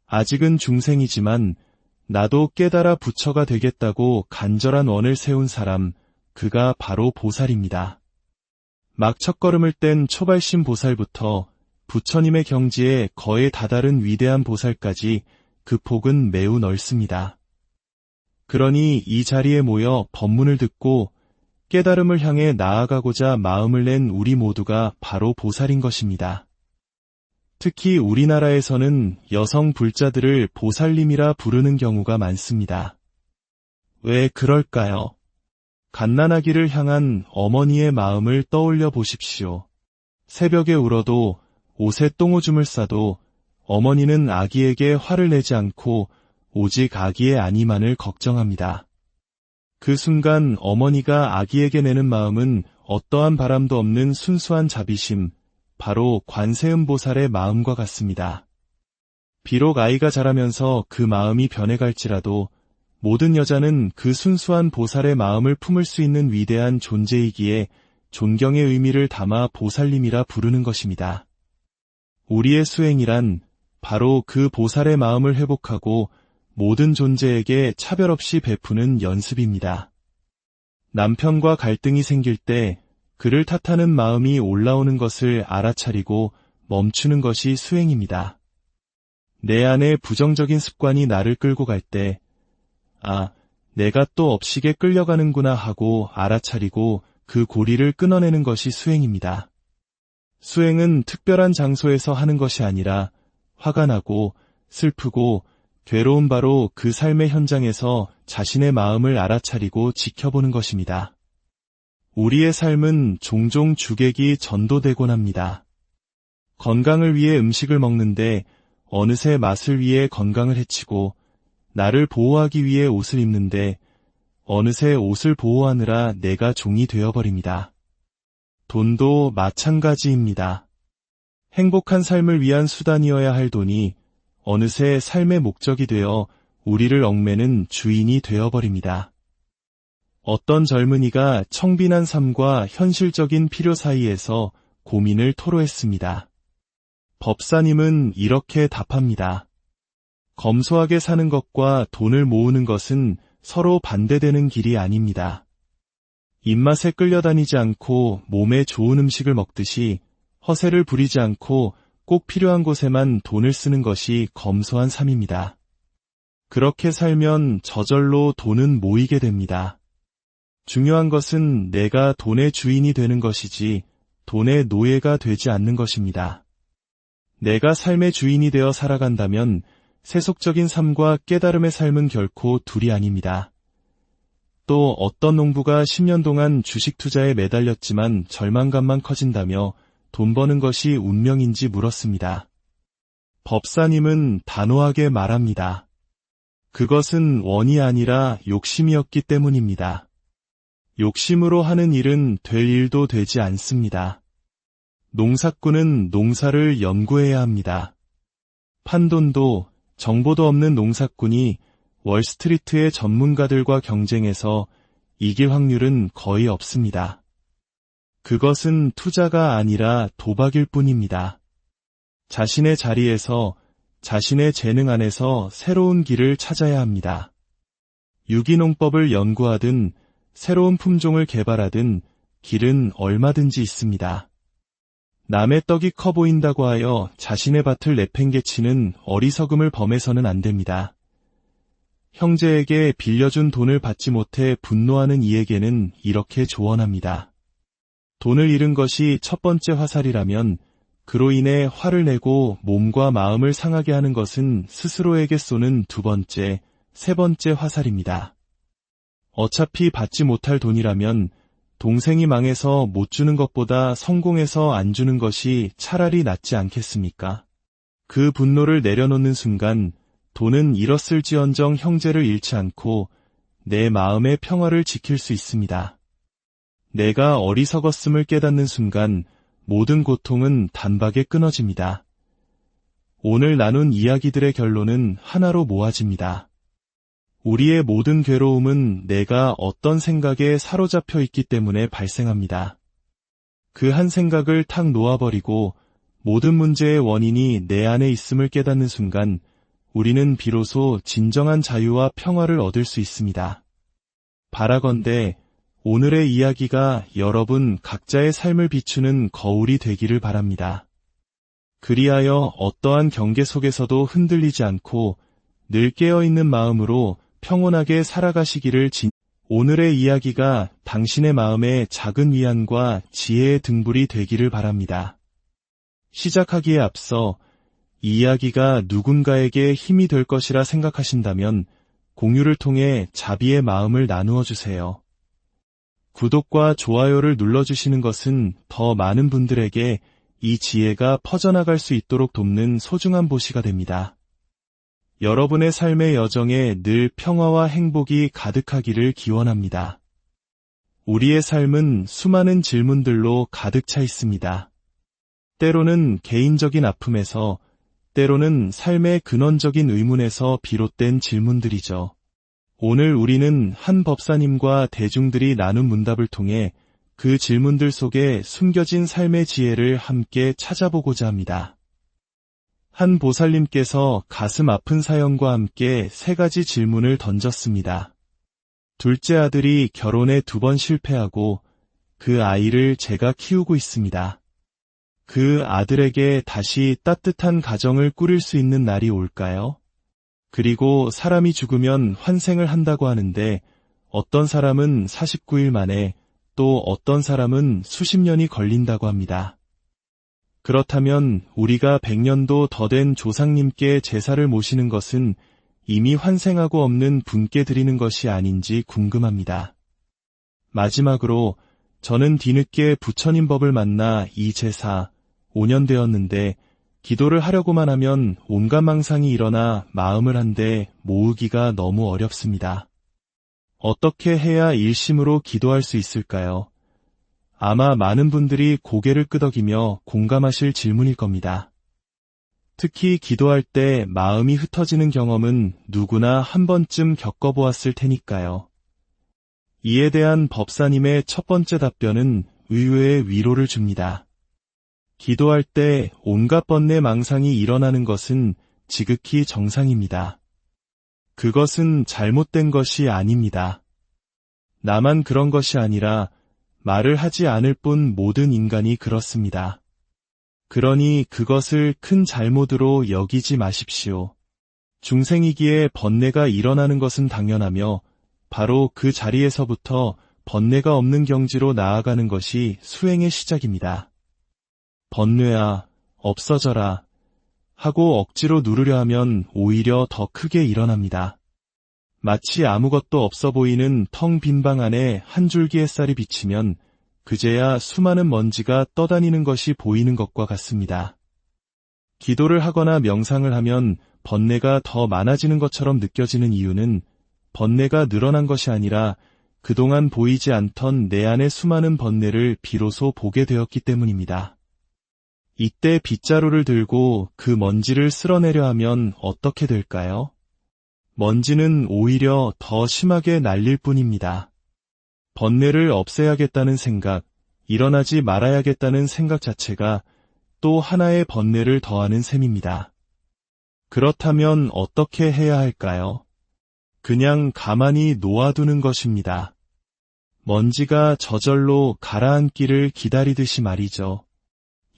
아직은 중생이지만 나도 깨달아 부처가 되겠다고 간절한 원을 세운 사람, 그가 바로 보살입니다. 막 첫걸음을 뗀 초발심 보살부터 부처님의 경지에 거의 다다른 위대한 보살까지 그 폭은 매우 넓습니다. 그러니 이 자리에 모여 법문을 듣고 깨달음을 향해 나아가고자 마음을 낸 우리 모두가 바로 보살인 것입니다. 특히 우리나라에서는 여성 불자들을 보살님이라 부르는 경우가 많습니다. 왜 그럴까요? 갓난아기를 향한 어머니의 마음을 떠올려 보십시오. 새벽에 울어도 옷에 똥오줌을 싸도 어머니는 아기에게 화를 내지 않고 오직 아기의 안위만을 걱정합니다. 그 순간 어머니가 아기에게 내는 마음은 어떠한 바람도 없는 순수한 자비심, 바로 관세음 보살의 마음과 같습니다. 비록 아이가 자라면서 그 마음이 변해갈지라도 모든 여자는 그 순수한 보살의 마음을 품을 수 있는 위대한 존재이기에 존경의 의미를 담아 보살님이라 부르는 것입니다. 우리의 수행이란 바로 그 보살의 마음을 회복하고 모든 존재에게 차별 없이 베푸는 연습입니다. 남편과 갈등이 생길 때 그를 탓하는 마음이 올라오는 것을 알아차리고 멈추는 것이 수행입니다. 내 안에 부정적인 습관이 나를 끌고 갈 때, 내가 또 업식에 끌려가는구나 하고 알아차리고 그 고리를 끊어내는 것이 수행입니다. 수행은 특별한 장소에서 하는 것이 아니라 화가 나고 슬프고 괴로운 바로 그 삶의 현장에서 자신의 마음을 알아차리고 지켜보는 것입니다. 우리의 삶은 종종 주객이 전도되곤 합니다. 건강을 위해 음식을 먹는데 어느새 맛을 위해 건강을 해치고 나를 보호하기 위해 옷을 입는데 어느새 옷을 보호하느라 내가 종이 되어버립니다. 돈도 마찬가지입니다. 행복한 삶을 위한 수단이어야 할 돈이 어느새 삶의 목적이 되어 우리를 얽매는 주인이 되어버립니다. 어떤 젊은이가 청빈한 삶과 현실적인 필요 사이에서 고민을 토로했습니다. 법사님은 이렇게 답합니다. 검소하게 사는 것과 돈을 모으는 것은 서로 반대되는 길이 아닙니다. 입맛에 끌려다니지 않고 몸에 좋은 음식을 먹듯이 허세를 부리지 않고 꼭 필요한 곳에만 돈을 쓰는 것이 검소한 삶입니다. 그렇게 살면 저절로 돈은 모이게 됩니다. 중요한 것은 내가 돈의 주인이 되는 것이지 돈의 노예가 되지 않는 것입니다. 내가 삶의 주인이 되어 살아간다면 세속적인 삶과 깨달음의 삶은 결코 둘이 아닙니다. 또 어떤 농부가 10년 동안 주식 투자에 매달렸지만 절망감만 커진다며 돈 버는 것이 운명인지 물었습니다. 법사님은 단호하게 말합니다. 그것은 원이 아니라 욕심이었기 때문입니다. 욕심으로 하는 일은 될 일도 되지 않습니다. 농사꾼은 농사를 연구해야 합니다. 판돈도 정보도 없는 농사꾼이 월스트리트의 전문가들과 경쟁해서 이길 확률은 거의 없습니다. 그것은 투자가 아니라 도박일 뿐입니다. 자신의 자리에서 자신의 재능 안에서 새로운 길을 찾아야 합니다. 유기농법을 연구하든 새로운 품종을 개발하든 길은 얼마든지 있습니다. 남의 떡이 커 보인다고 하여 자신의 밭을 내팽개치는 어리석음을 범해서는 안 됩니다. 형제에게 빌려준 돈을 받지 못해 분노하는 이에게는 이렇게 조언합니다. 돈을 잃은 것이 첫 번째 화살이라면 그로 인해 화를 내고 몸과 마음을 상하게 하는 것은 스스로에게 쏘는 두 번째, 세 번째 화살입니다. 어차피 받지 못할 돈이라면 동생이 망해서 못 주는 것보다 성공해서 안 주는 것이 차라리 낫지 않겠습니까? 그 분노를 내려놓는 순간 돈은 잃었을지언정 형제를 잃지 않고 내 마음의 평화를 지킬 수 있습니다. 내가 어리석었음을 깨닫는 순간 모든 고통은 단박에 끊어집니다. 오늘 나눈 이야기들의 결론은 하나로 모아집니다. 우리의 모든 괴로움은 내가 어떤 생각에 사로잡혀 있기 때문에 발생합니다. 그 한 생각을 탁 놓아버리고 모든 문제의 원인이 내 안에 있음을 깨닫는 순간 우리는 비로소 진정한 자유와 평화를 얻을 수 있습니다. 바라건대 오늘의 이야기가 여러분 각자의 삶을 비추는 거울이 되기를 바랍니다. 그리하여 어떠한 경계 속에서도 흔들리지 않고 늘 깨어있는 마음으로 평온하게 살아가시기를 오늘의 이야기가 당신의 마음에 작은 위안과 지혜의 등불이 되기를 바랍니다. 시작하기에 앞서 이 이야기가 누군가에게 힘이 될 것이라 생각하신다면 공유를 통해 자비의 마음을 나누어 주세요. 구독과 좋아요를 눌러주시는 것은 더 많은 분들에게 이 지혜가 퍼져나갈 수 있도록 돕는 소중한 보시가 됩니다. 여러분의 삶의 여정에 늘 평화와 행복이 가득하기를 기원합니다. 우리의 삶은 수많은 질문들로 가득 차 있습니다. 때로는 개인적인 아픔에서, 때로는 삶의 근원적인 의문에서 비롯된 질문들이죠. 오늘 우리는 한 법사님과 대중들이 나눈 문답을 통해 그 질문들 속에 숨겨진 삶의 지혜를 함께 찾아보고자 합니다. 한 보살님께서 가슴 아픈 사연과 함께 3가지 질문을 던졌습니다. 둘째 아들이 결혼에 2번 실패하고 그 아이를 제가 키우고 있습니다. 그 아들에게 다시 따뜻한 가정을 꾸릴 수 있는 날이 올까요? 그리고 사람이 죽으면 환생을 한다고 하는데 어떤 사람은 49일 만에 또 어떤 사람은 수십 년이 걸린다고 합니다. 그렇다면 우리가 100년도 더 된 조상님께 제사를 모시는 것은 이미 환생하고 없는 분께 드리는 것이 아닌지 궁금합니다. 마지막으로 저는 뒤늦게 부처님 법을 만나 이 제사 5년 되었는데 기도를 하려고만 하면 온갖 망상이 일어나 마음을 한데 모으기가 너무 어렵습니다. 어떻게 해야 일심으로 기도할 수 있을까요? 아마 많은 분들이 고개를 끄덕이며 공감하실 질문일 겁니다. 특히 기도할 때 마음이 흩어지는 경험은 누구나 한 번쯤 겪어보았을 테니까요. 이에 대한 법사님의 첫 번째 답변은 의외의 위로를 줍니다. 기도할 때 온갖 번뇌 망상이 일어나는 것은 지극히 정상입니다. 그것은 잘못된 것이 아닙니다. 나만 그런 것이 아니라 말을 하지 않을 뿐 모든 인간이 그렇습니다. 그러니 그것을 큰 잘못으로 여기지 마십시오. 중생이기에 번뇌가 일어나는 것은 당연하며 바로 그 자리에서부터 번뇌가 없는 경지로 나아가는 것이 수행의 시작입니다. 번뇌아, 없어져라 하고 억지로 누르려 하면 오히려 더 크게 일어납니다. 마치 아무것도 없어 보이는 텅 빈 방 안에 한 줄기 햇살이 비치면 그제야 수많은 먼지가 떠다니는 것이 보이는 것과 같습니다. 기도를 하거나 명상을 하면 번뇌가 더 많아지는 것처럼 느껴지는 이유는 번뇌가 늘어난 것이 아니라 그동안 보이지 않던 내 안의 수많은 번뇌를 비로소 보게 되었기 때문입니다. 이때 빗자루를 들고 그 먼지를 쓸어내려 하면 어떻게 될까요? 먼지는 오히려 더 심하게 날릴 뿐입니다. 번뇌를 없애야겠다는 생각, 일어나지 말아야겠다는 생각 자체가 또 하나의 번뇌를 더하는 셈입니다. 그렇다면 어떻게 해야 할까요? 그냥 가만히 놓아두는 것입니다. 먼지가 저절로 가라앉기를 기다리듯이 말이죠.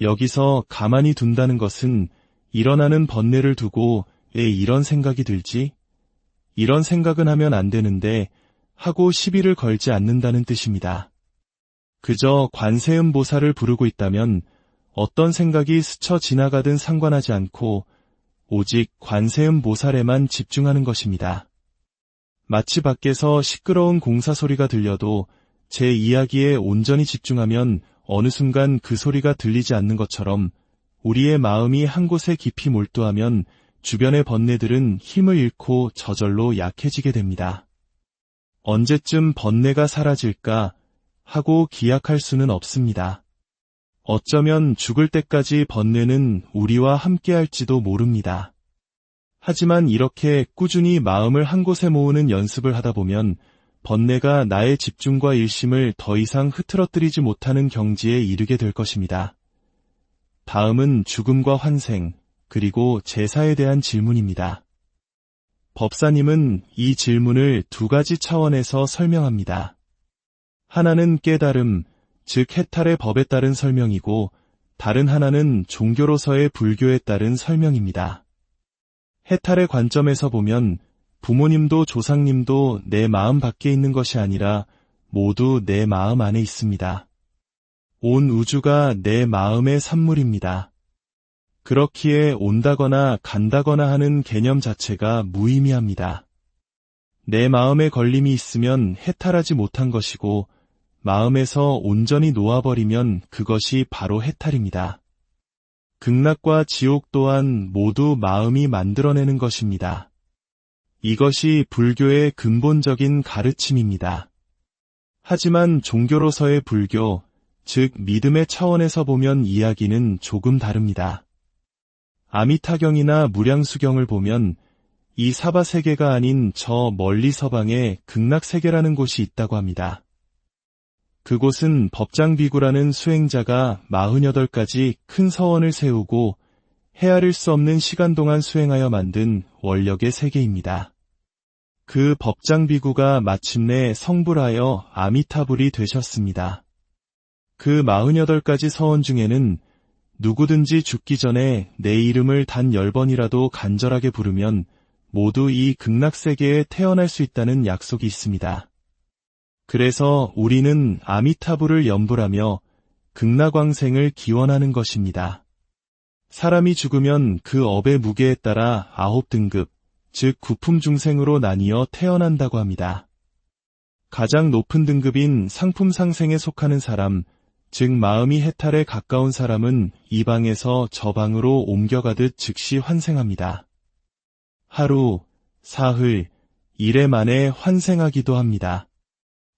여기서 가만히 둔다는 것은 일어나는 번뇌를 두고 왜 이런 생각이 들지? 이런 생각은 하면 안 되는데 하고 시비를 걸지 않는다는 뜻입니다. 그저 관세음보살을 부르고 있다면 어떤 생각이 스쳐 지나가든 상관하지 않고 오직 관세음보살에만 집중하는 것입니다. 마치 밖에서 시끄러운 공사 소리가 들려도 제 이야기에 온전히 집중하면 어느 순간 그 소리가 들리지 않는 것처럼 우리의 마음이 한 곳에 깊이 몰두하면 주변의 번뇌들은 힘을 잃고 저절로 약해지게 됩니다. 언제쯤 번뇌가 사라질까 하고 기약할 수는 없습니다. 어쩌면 죽을 때까지 번뇌는 우리와 함께할지도 모릅니다. 하지만 이렇게 꾸준히 마음을 한 곳에 모으는 연습을 하다 보면 번뇌가 나의 집중과 일심을 더 이상 흐트러뜨리지 못하는 경지에 이르게 될 것입니다. 다음은 죽음과 환생, 그리고 제사에 대한 질문입니다. 법사님은 이 질문을 두 가지 차원에서 설명합니다. 하나는 깨달음, 즉 해탈의 법에 따른 설명이고 다른 하나는 종교로서의 불교에 따른 설명입니다. 해탈의 관점에서 보면 부모님도 조상님도 내 마음 밖에 있는 것이 아니라 모두 내 마음 안에 있습니다. 온 우주가 내 마음의 산물입니다. 그렇기에 온다거나 간다거나 하는 개념 자체가 무의미합니다. 내 마음에 걸림이 있으면 해탈하지 못한 것이고 마음에서 온전히 놓아버리면 그것이 바로 해탈입니다. 극락과 지옥 또한 모두 마음이 만들어내는 것입니다. 이것이 불교의 근본적인 가르침입니다. 하지만 종교로서의 불교, 즉 믿음의 차원에서 보면 이야기는 조금 다릅니다. 아미타경이나 무량수경을 보면 이 사바세계가 아닌 저 멀리 서방에 극락세계라는 곳이 있다고 합니다. 그곳은 법장비구라는 수행자가 48가지 큰 서원을 세우고 헤아릴 수 없는 시간 동안 수행하여 만든 원력의 세계입니다. 그 법장비구가 마침내 성불하여 아미타불이 되셨습니다. 그 48가지 서원 중에는 누구든지 죽기 전에 내 이름을 단 10번이라도 간절하게 부르면 모두 이 극락세계에 태어날 수 있다는 약속이 있습니다. 그래서 우리는 아미타불을 염불하며 극락왕생을 기원하는 것입니다. 사람이 죽으면 그 업의 무게에 따라 9등급, 즉 구품 중생으로 나뉘어 태어난다고 합니다. 가장 높은 등급인 상품상생에 속하는 사람, 즉 마음이 해탈에 가까운 사람은 이 방에서 저 방으로 옮겨가듯 즉시 환생합니다. 하루, 사흘, 일회 만에 환생하기도 합니다.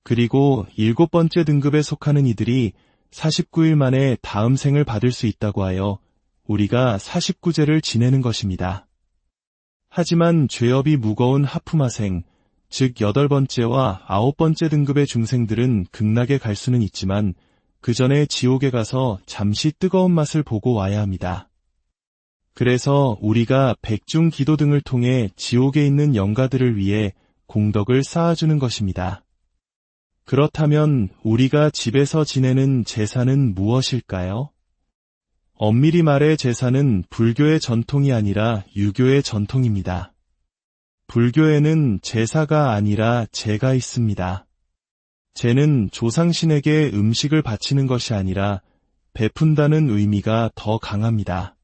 그리고 7번째 등급에 속하는 이들이 49일 만에 다음 생을 받을 수 있다고 하여 우리가 49제를 지내는 것입니다. 하지만 죄업이 무거운 하프마생, 즉 8번째와 9번째 등급의 중생들은 극락에 갈 수는 있지만 그 전에 지옥에 가서 잠시 뜨거운 맛을 보고 와야 합니다. 그래서 우리가 백중 기도 등을 통해 지옥에 있는 영가들을 위해 공덕을 쌓아주는 것입니다. 그렇다면 우리가 집에서 지내는 제사는 무엇일까요? 엄밀히 말해 제사는 불교의 전통이 아니라 유교의 전통입니다. 불교에는 제사가 아니라 제가 있습니다. 제는 조상신에게 음식을 바치는 것이 아니라 베푼다는 의미가 더 강합니다.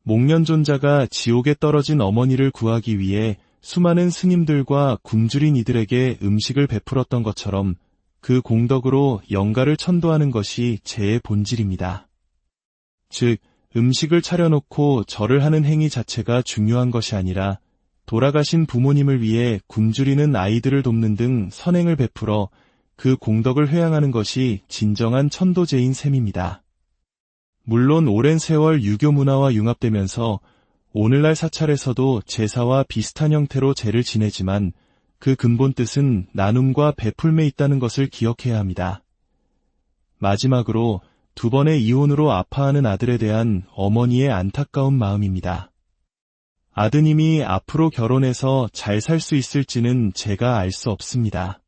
목련존자가 지옥에 떨어진 어머니를 구하기 위해 수많은 스님들과 굶주린 이들에게 음식을 베풀었던 것처럼 그 공덕으로 영가를 천도하는 것이 제의 본질입니다. 즉, 음식을 차려놓고 절을 하는 행위 자체가 중요한 것이 아니라 돌아가신 부모님을 위해 굶주리는 아이들을 돕는 등 선행을 베풀어 그 공덕을 회양하는 것이 진정한 천도제인 셈입니다. 물론 오랜 세월 유교 문화와 융합되면서 오늘날 사찰에서도 제사와 비슷한 형태로 제를 지내지만 그 근본 뜻은 나눔과 베풀매 있다는 것을 기억해야 합니다. 마지막으로 2번의 이혼으로 아파하는 아들에 대한 어머니의 안타까운 마음입니다. 아드님이 앞으로 결혼해서 잘 살 수 있을지는 제가 알 수 없습니다.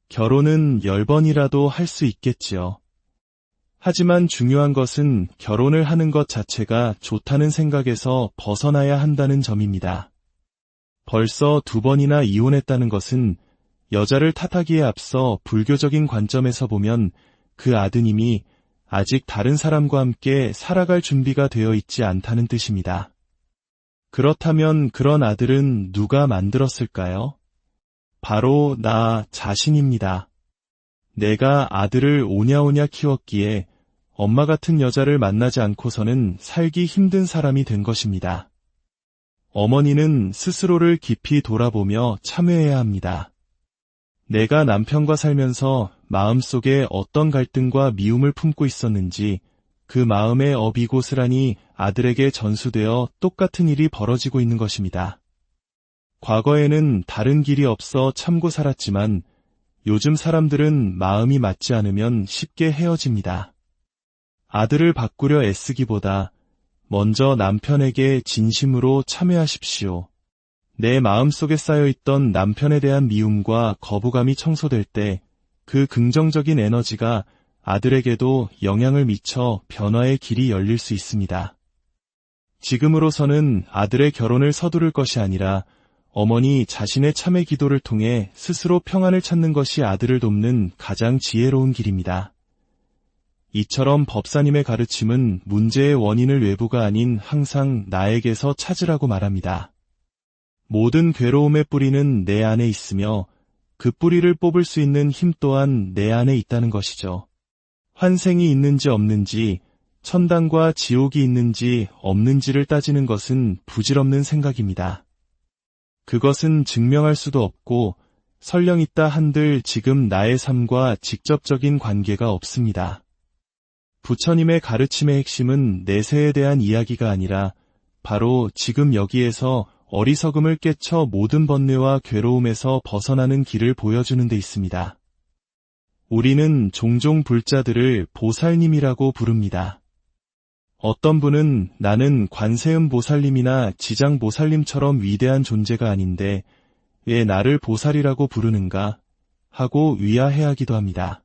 결혼은 10번이라도 할 수 있겠지요. 하지만 중요한 것은 결혼을 하는 것 자체가 좋다는 생각에서 벗어나야 한다는 점입니다. 벌써 2번이나 이혼했다는 것은 여자를 탓하기에 앞서 불교적인 관점에서 보면 그 아드님이 아직 다른 사람과 함께 살아갈 준비가 되어 있지 않다는 뜻입니다. 그렇다면 그런 아들은 누가 만들었을까요? 바로 나 자신입니다. 내가 아들을 오냐오냐 키웠기에 엄마 같은 여자를 만나지 않고서는 살기 힘든 사람이 된 것입니다. 어머니는 스스로를 깊이 돌아보며 참회해야 합니다. 내가 남편과 살면서 마음속에 어떤 갈등과 미움을 품고 있었는지 그 마음의 업이 고스란히 아들에게 전수되어 똑같은 일이 벌어지고 있는 것입니다. 과거에는 다른 길이 없어 참고 살았지만 요즘 사람들은 마음이 맞지 않으면 쉽게 헤어집니다. 아들을 바꾸려 애쓰기보다 먼저 남편에게 진심으로 참회하십시오. 내 마음속에 쌓여있던 남편에 대한 미움과 거부감이 청소될 때 그 긍정적인 에너지가 아들에게도 영향을 미쳐 변화의 길이 열릴 수 있습니다. 지금으로서는 아들의 결혼을 서두를 것이 아니라 어머니 자신의 참회 기도를 통해 스스로 평안을 찾는 것이 아들을 돕는 가장 지혜로운 길입니다. 이처럼 법사님의 가르침은 문제의 원인을 외부가 아닌 항상 나에게서 찾으라고 말합니다. 모든 괴로움의 뿌리는 내 안에 있으며 그 뿌리를 뽑을 수 있는 힘 또한 내 안에 있다는 것이죠. 환생이 있는지 없는지, 천당과 지옥이 있는지 없는지를 따지는 것은 부질없는 생각입니다. 그것은 증명할 수도 없고 설령 있다 한들 지금 나의 삶과 직접적인 관계가 없습니다. 부처님의 가르침의 핵심은 내세에 대한 이야기가 아니라 바로 지금 여기에서 어리석음을 깨쳐 모든 번뇌와 괴로움에서 벗어나는 길을 보여주는 데 있습니다. 우리는 종종 불자들을 보살님이라고 부릅니다. 어떤 분은 나는 관세음 보살님이나 지장 보살님처럼 위대한 존재가 아닌데 왜 나를 보살이라고 부르는가 하고 위화해하기도 합니다.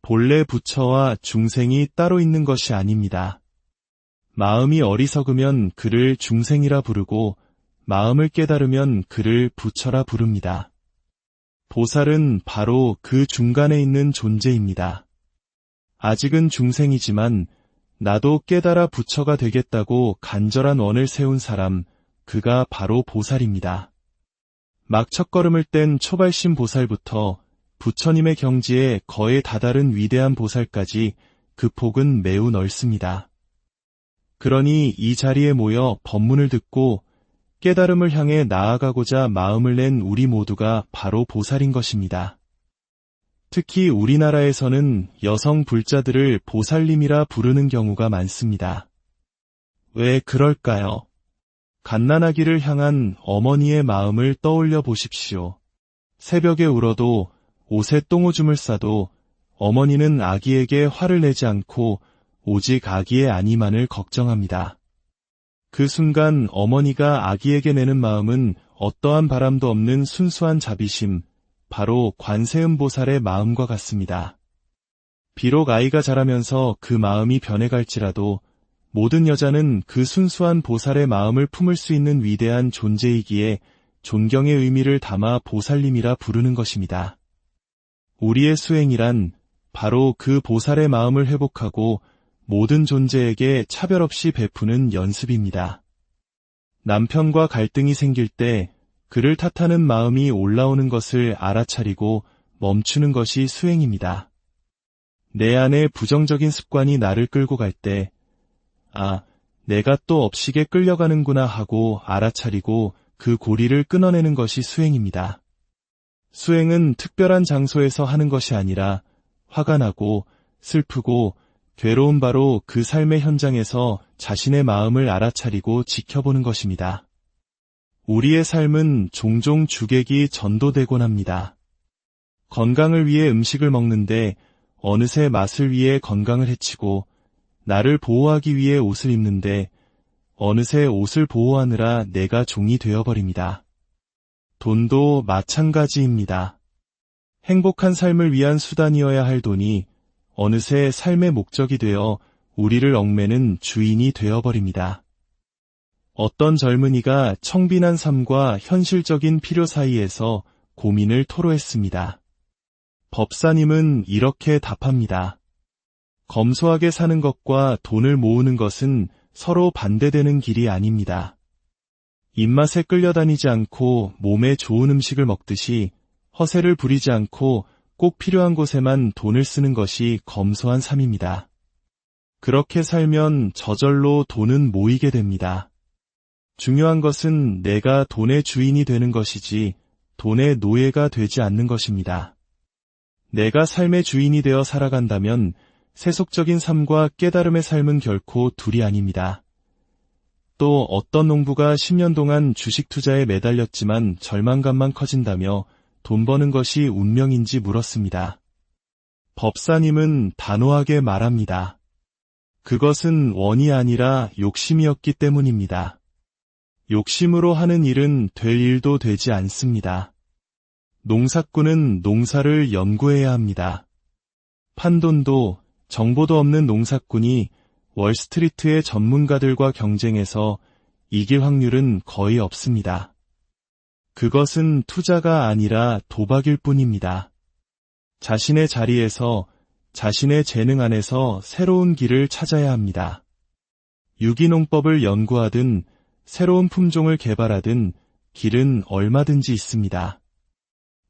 본래 부처와 중생이 따로 있는 것이 아닙니다. 마음이 어리석으면 그를 중생이라 부르고 마음을 깨달으면 그를 부처라 부릅니다. 보살은 바로 그 중간에 있는 존재입니다. 아직은 중생이지만 나도 깨달아 부처가 되겠다고 간절한 원을 세운 사람, 그가 바로 보살입니다. 막 첫걸음을 뗀 초발심 보살부터 부처님의 경지에 거에 다다른 위대한 보살까지 그 폭은 매우 넓습니다. 그러니 이 자리에 모여 법문을 듣고 깨달음을 향해 나아가고자 마음을 낸 우리 모두가 바로 보살인 것입니다. 특히 우리나라에서는 여성 불자들을 보살님이라 부르는 경우가 많습니다. 왜 그럴까요? 갓난아기를 향한 어머니의 마음을 떠올려 보십시오. 새벽에 울어도 옷에 똥오줌을 싸도 어머니는 아기에게 화를 내지 않고 오직 아기의 안위만을 걱정합니다. 그 순간 어머니가 아기에게 내는 마음은 어떠한 바람도 없는 순수한 자비심, 바로 관세음보살의 마음과 같습니다. 비록 아이가 자라면서 그 마음이 변해갈지라도 모든 여자는 그 순수한 보살의 마음을 품을 수 있는 위대한 존재이기에 존경의 의미를 담아 보살님이라 부르는 것입니다. 우리의 수행이란 바로 그 보살의 마음을 회복하고 모든 존재에게 차별 없이 베푸는 연습입니다. 남편과 갈등이 생길 때 그를 탓하는 마음이 올라오는 것을 알아차리고 멈추는 것이 수행입니다. 내 안에 부정적인 습관이 나를 끌고 갈 때, 내가 또 업식에 끌려가는구나 하고 알아차리고 그 고리를 끊어내는 것이 수행입니다. 수행은 특별한 장소에서 하는 것이 아니라 화가 나고 슬프고 괴로운 바로 그 삶의 현장에서 자신의 마음을 알아차리고 지켜보는 것입니다. 우리의 삶은 종종 주객이 전도되곤 합니다. 건강을 위해 음식을 먹는데 어느새 맛을 위해 건강을 해치고 나를 보호하기 위해 옷을 입는데 어느새 옷을 보호하느라 내가 종이 되어버립니다. 돈도 마찬가지입니다. 행복한 삶을 위한 수단이어야 할 돈이 어느새 삶의 목적이 되어 우리를 얽매는 주인이 되어버립니다. 어떤 젊은이가 청빈한 삶과 현실적인 필요 사이에서 고민을 토로했습니다. 법사님은 이렇게 답합니다. 검소하게 사는 것과 돈을 모으는 것은 서로 반대되는 길이 아닙니다. 입맛에 끌려다니지 않고 몸에 좋은 음식을 먹듯이 허세를 부리지 않고 꼭 필요한 곳에만 돈을 쓰는 것이 검소한 삶입니다. 그렇게 살면 저절로 돈은 모이게 됩니다. 중요한 것은 내가 돈의 주인이 되는 것이지 돈의 노예가 되지 않는 것입니다. 내가 삶의 주인이 되어 살아간다면 세속적인 삶과 깨달음의 삶은 결코 둘이 아닙니다. 또 어떤 농부가 10년 동안 주식 투자에 매달렸지만 절망감만 커진다며 돈 버는 것이 운명인지 물었습니다. 법사님은 단호하게 말합니다. 그것은 원이 아니라 욕심이었기 때문입니다. 욕심으로 하는 일은 될 일도 되지 않습니다. 농사꾼은 농사를 연구해야 합니다. 판돈도 정보도 없는 농사꾼이 월스트리트의 전문가들과 경쟁해서 이길 확률은 거의 없습니다. 그것은 투자가 아니라 도박일 뿐입니다. 자신의 자리에서 자신의 재능 안에서 새로운 길을 찾아야 합니다. 유기농법을 연구하든 새로운 품종을 개발하든 길은 얼마든지 있습니다.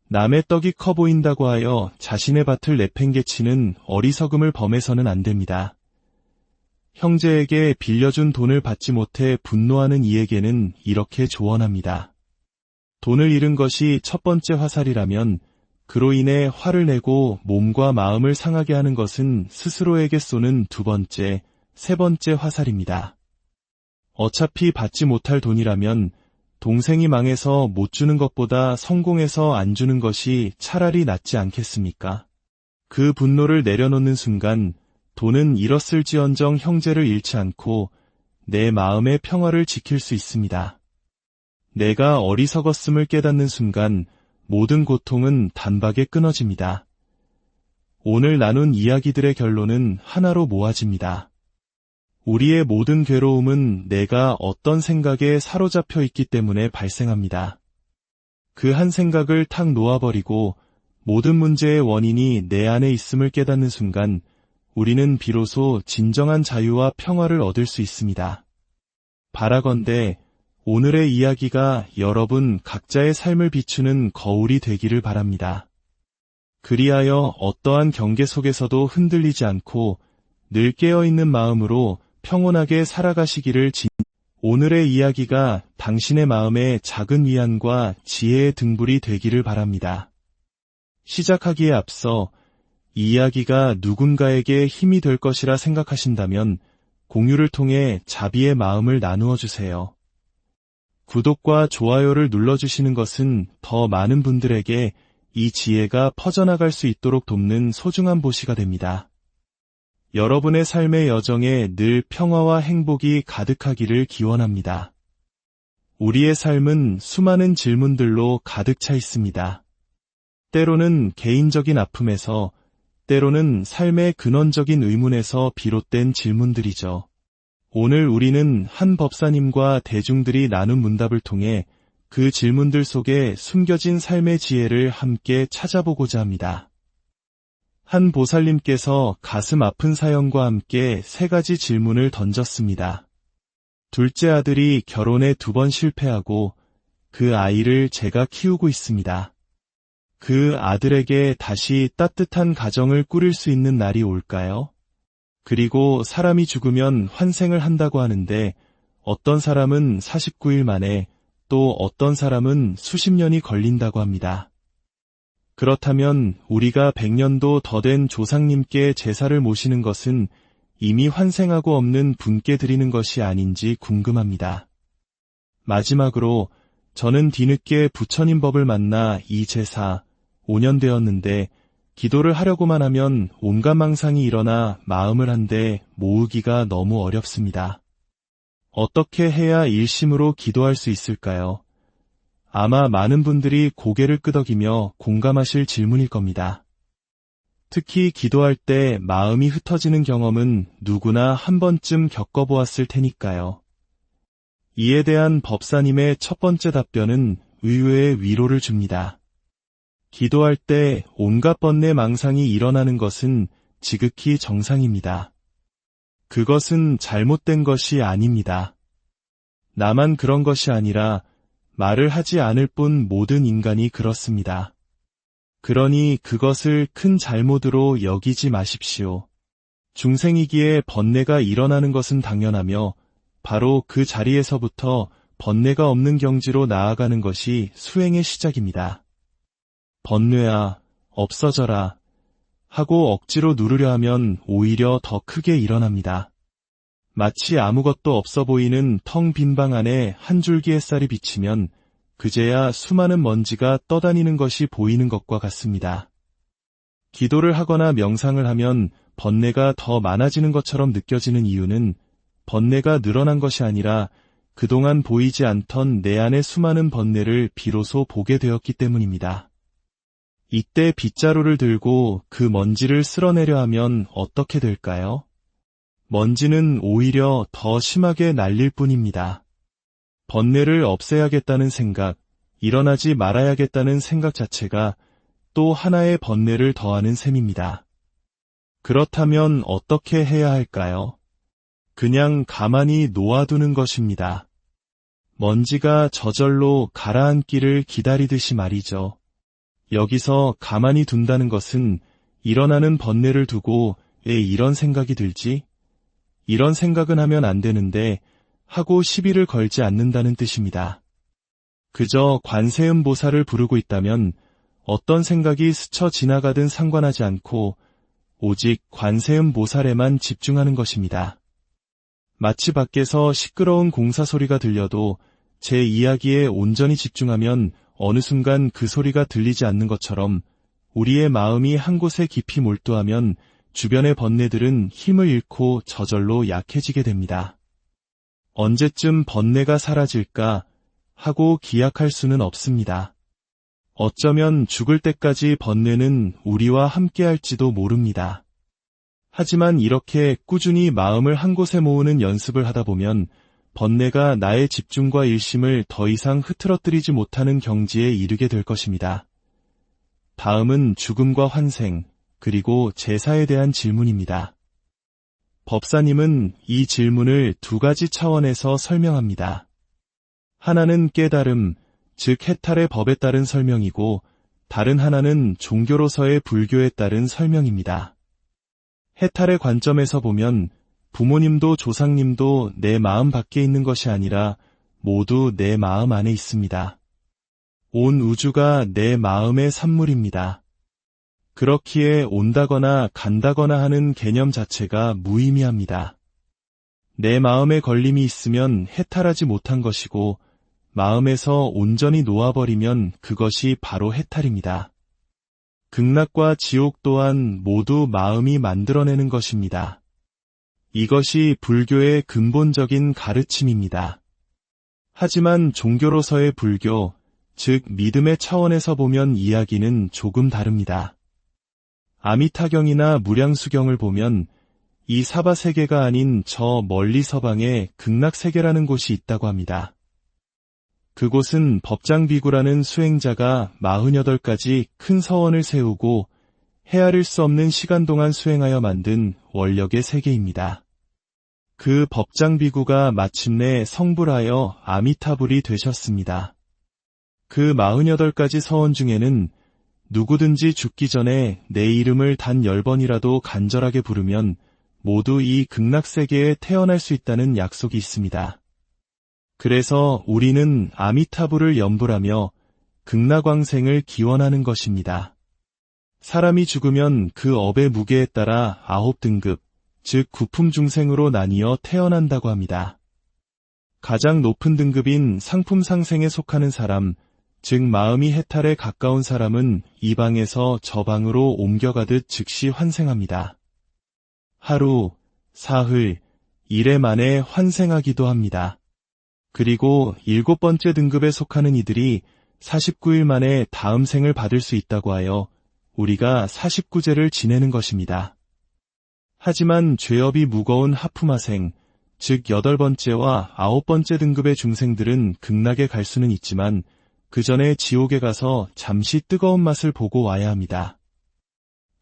남의 떡이 커 보인다고 하여 자신의 밭을 내팽개치는 어리석음을 범해서는 안 됩니다. 형제에게 빌려준 돈을 받지 못해 분노하는 이에게는 이렇게 조언합니다. 돈을 잃은 것이 첫 번째 화살이라면 그로 인해 화를 내고 몸과 마음을 상하게 하는 것은 스스로에게 쏘는 두 번째, 세 번째 화살입니다. 어차피 받지 못할 돈이라면 동생이 망해서 못 주는 것보다 성공해서 안 주는 것이 차라리 낫지 않겠습니까? 그 분노를 내려놓는 순간 돈은 잃었을지언정 형제를 잃지 않고 내 마음의 평화를 지킬 수 있습니다. 내가 어리석었음을 깨닫는 순간 모든 고통은 단박에 끊어집니다. 오늘 나눈 이야기들의 결론은 하나로 모아집니다. 우리의 모든 괴로움은 내가 어떤 생각에 사로잡혀 있기 때문에 발생합니다. 그 한 생각을 탁 놓아버리고 모든 문제의 원인이 내 안에 있음을 깨닫는 순간 우리는 비로소 진정한 자유와 평화를 얻을 수 있습니다. 바라건대 오늘의 이야기가 여러분 각자의 삶을 비추는 거울이 되기를 바랍니다. 그리하여 어떠한 경계 속에서도 흔들리지 않고 늘 깨어있는 마음으로 평온하게 살아가시기를 오늘의 이야기가 당신의 마음에 작은 위안과 지혜의 등불이 되기를 바랍니다. 시작하기에 앞서 이 이야기가 누군가에게 힘이 될 것이라 생각하신다면 공유를 통해 자비의 마음을 나누어 주세요. 구독과 좋아요를 눌러주시는 것은 더 많은 분들에게 이 지혜가 퍼져나갈 수 있도록 돕는 소중한 보시가 됩니다. 여러분의 삶의 여정에 늘 평화와 행복이 가득하기를 기원합니다. 우리의 삶은 수많은 질문들로 가득 차 있습니다. 때로는 개인적인 아픔에서, 때로는 삶의 근원적인 의문에서 비롯된 질문들이죠. 오늘 우리는 한 법사님과 대중들이 나눈 문답을 통해 그 질문들 속에 숨겨진 삶의 지혜를 함께 찾아보고자 합니다. 한 보살님께서 가슴 아픈 사연과 함께 3가지 질문을 던졌습니다. 둘째 아들이 결혼에 2번 실패하고 그 아이를 제가 키우고 있습니다. 그 아들에게 다시 따뜻한 가정을 꾸릴 수 있는 날이 올까요? 그리고 사람이 죽으면 환생을 한다고 하는데 어떤 사람은 49일 만에 또 어떤 사람은 수십 년이 걸린다고 합니다. 그렇다면 우리가 100년도 더 된 조상님께 제사를 모시는 것은 이미 환생하고 없는 분께 드리는 것이 아닌지 궁금합니다. 마지막으로 저는 뒤늦게 부처님 법을 만나 이 제사 5년 되었는데 기도를 하려고만 하면 온갖 망상이 일어나 마음을 한데 모으기가 너무 어렵습니다. 어떻게 해야 일심으로 기도할 수 있을까요? 아마 많은 분들이 고개를 끄덕이며 공감하실 질문일 겁니다. 특히 기도할 때 마음이 흩어지는 경험은 누구나 한 번쯤 겪어보았을 테니까요. 이에 대한 법사님의 첫 번째 답변은 의외의 위로를 줍니다. 기도할 때 온갖 번뇌 망상이 일어나는 것은 지극히 정상입니다. 그것은 잘못된 것이 아닙니다. 나만 그런 것이 아니라 말을 하지 않을 뿐 모든 인간이 그렇습니다. 그러니 그것을 큰 잘못으로 여기지 마십시오. 중생이기에 번뇌가 일어나는 것은 당연하며 바로 그 자리에서부터 번뇌가 없는 경지로 나아가는 것이 수행의 시작입니다. 번뇌아, 없어져라 하고 억지로 누르려 하면 오히려 더 크게 일어납니다. 마치 아무것도 없어 보이는 텅 빈 방 안에 한 줄기 햇살이 비치면 그제야 수많은 먼지가 떠다니는 것이 보이는 것과 같습니다. 기도를 하거나 명상을 하면 번뇌가 더 많아지는 것처럼 느껴지는 이유는 번뇌가 늘어난 것이 아니라 그동안 보이지 않던 내 안의 수많은 번뇌를 비로소 보게 되었기 때문입니다. 이때 빗자루를 들고 그 먼지를 쓸어내려 하면 어떻게 될까요? 먼지는 오히려 더 심하게 날릴 뿐입니다. 번뇌를 없애야겠다는 생각, 일어나지 말아야겠다는 생각 자체가 또 하나의 번뇌를 더하는 셈입니다. 그렇다면 어떻게 해야 할까요? 그냥 가만히 놓아두는 것입니다. 먼지가 저절로 가라앉기를 기다리듯이 말이죠. 여기서 가만히 둔다는 것은 일어나는 번뇌를 두고 왜 이런 생각이 들지? 이런 생각은 하면 안 되는데 하고 시비를 걸지 않는다는 뜻입니다. 그저 관세음 보살을 부르고 있다면 어떤 생각이 스쳐 지나가든 상관하지 않고 오직 관세음 보살에만 집중하는 것입니다. 마치 밖에서 시끄러운 공사 소리가 들려도 제 이야기에 온전히 집중하면 어느 순간 그 소리가 들리지 않는 것처럼 우리의 마음이 한 곳에 깊이 몰두하면 주변의 번뇌들은 힘을 잃고 저절로 약해지게 됩니다. 언제쯤 번뇌가 사라질까 하고 기약할 수는 없습니다. 어쩌면 죽을 때까지 번뇌는 우리와 함께할지도 모릅니다. 하지만 이렇게 꾸준히 마음을 한 곳에 모으는 연습을 하다 보면 번뇌가 나의 집중과 일심을 더 이상 흐트러뜨리지 못하는 경지에 이르게 될 것입니다. 다음은 죽음과 환생, 그리고 제사에 대한 질문입니다. 법사님은 이 질문을 2가지 차원에서 설명합니다. 하나는 깨달음, 즉 해탈의 법에 따른 설명이고 다른 하나는 종교로서의 불교에 따른 설명입니다. 해탈의 관점에서 보면 부모님도 조상님도 내 마음 밖에 있는 것이 아니라 모두 내 마음 안에 있습니다. 온 우주가 내 마음의 산물입니다. 그렇기에 온다거나 간다거나 하는 개념 자체가 무의미합니다. 내 마음에 걸림이 있으면 해탈하지 못한 것이고 마음에서 온전히 놓아버리면 그것이 바로 해탈입니다. 극락과 지옥 또한 모두 마음이 만들어내는 것입니다. 이것이 불교의 근본적인 가르침입니다. 하지만 종교로서의 불교, 즉 믿음의 차원에서 보면 이야기는 조금 다릅니다. 아미타경이나 무량수경을 보면 이 사바세계가 아닌 저 멀리 서방에 극락세계라는 곳이 있다고 합니다. 그곳은 법장비구라는 수행자가 48가지 큰 서원을 세우고 헤아릴 수 없는 시간 동안 수행하여 만든 원력의 세계입니다. 그 법장비구가 마침내 성불하여 아미타불이 되셨습니다. 그 48가지 서원 중에는 누구든지 죽기 전에 내 이름을 단 10번이라도 간절하게 부르면 모두 이 극락세계에 태어날 수 있다는 약속이 있습니다. 그래서 우리는 아미타불을 염불하며 극락왕생을 기원하는 것입니다. 사람이 죽으면 그 업의 무게에 따라 9등급, 즉 구품중생으로 나뉘어 태어난다고 합니다. 가장 높은 등급인 상품상생에 속하는 사람, 즉 마음이 해탈에 가까운 사람은 이 방에서 저 방으로 옮겨가듯 즉시 환생합니다. 하루, 사흘, 일회 만에 환생하기도 합니다. 그리고 7번째 등급에 속하는 이들이 49일 만에 다음 생을 받을 수 있다고 하여 우리가 49제를 지내는 것입니다. 하지만 죄업이 무거운 하프마생, 즉 8번째와 9번째 등급의 중생들은 극락에 갈 수는 있지만 그 전에 지옥에 가서 잠시 뜨거운 맛을 보고 와야 합니다.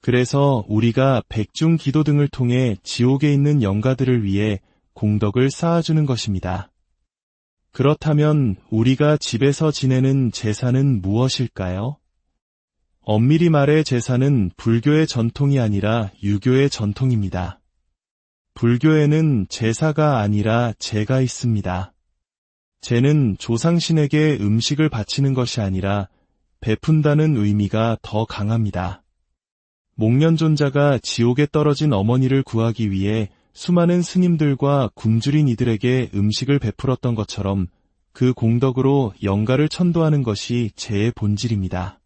그래서 우리가 백중 기도 등을 통해 지옥에 있는 영가들을 위해 공덕을 쌓아주는 것입니다. 그렇다면 우리가 집에서 지내는 제사는 무엇일까요? 엄밀히 말해 제사는 불교의 전통이 아니라 유교의 전통입니다. 불교에는 제사가 아니라 제가 있습니다. 제는 조상신에게 음식을 바치는 것이 아니라 베푼다는 의미가 더 강합니다. 목련존자가 지옥에 떨어진 어머니를 구하기 위해 수많은 스님들과 굶주린 이들에게 음식을 베풀었던 것처럼 그 공덕으로 영가를 천도하는 것이 제의 본질입니다.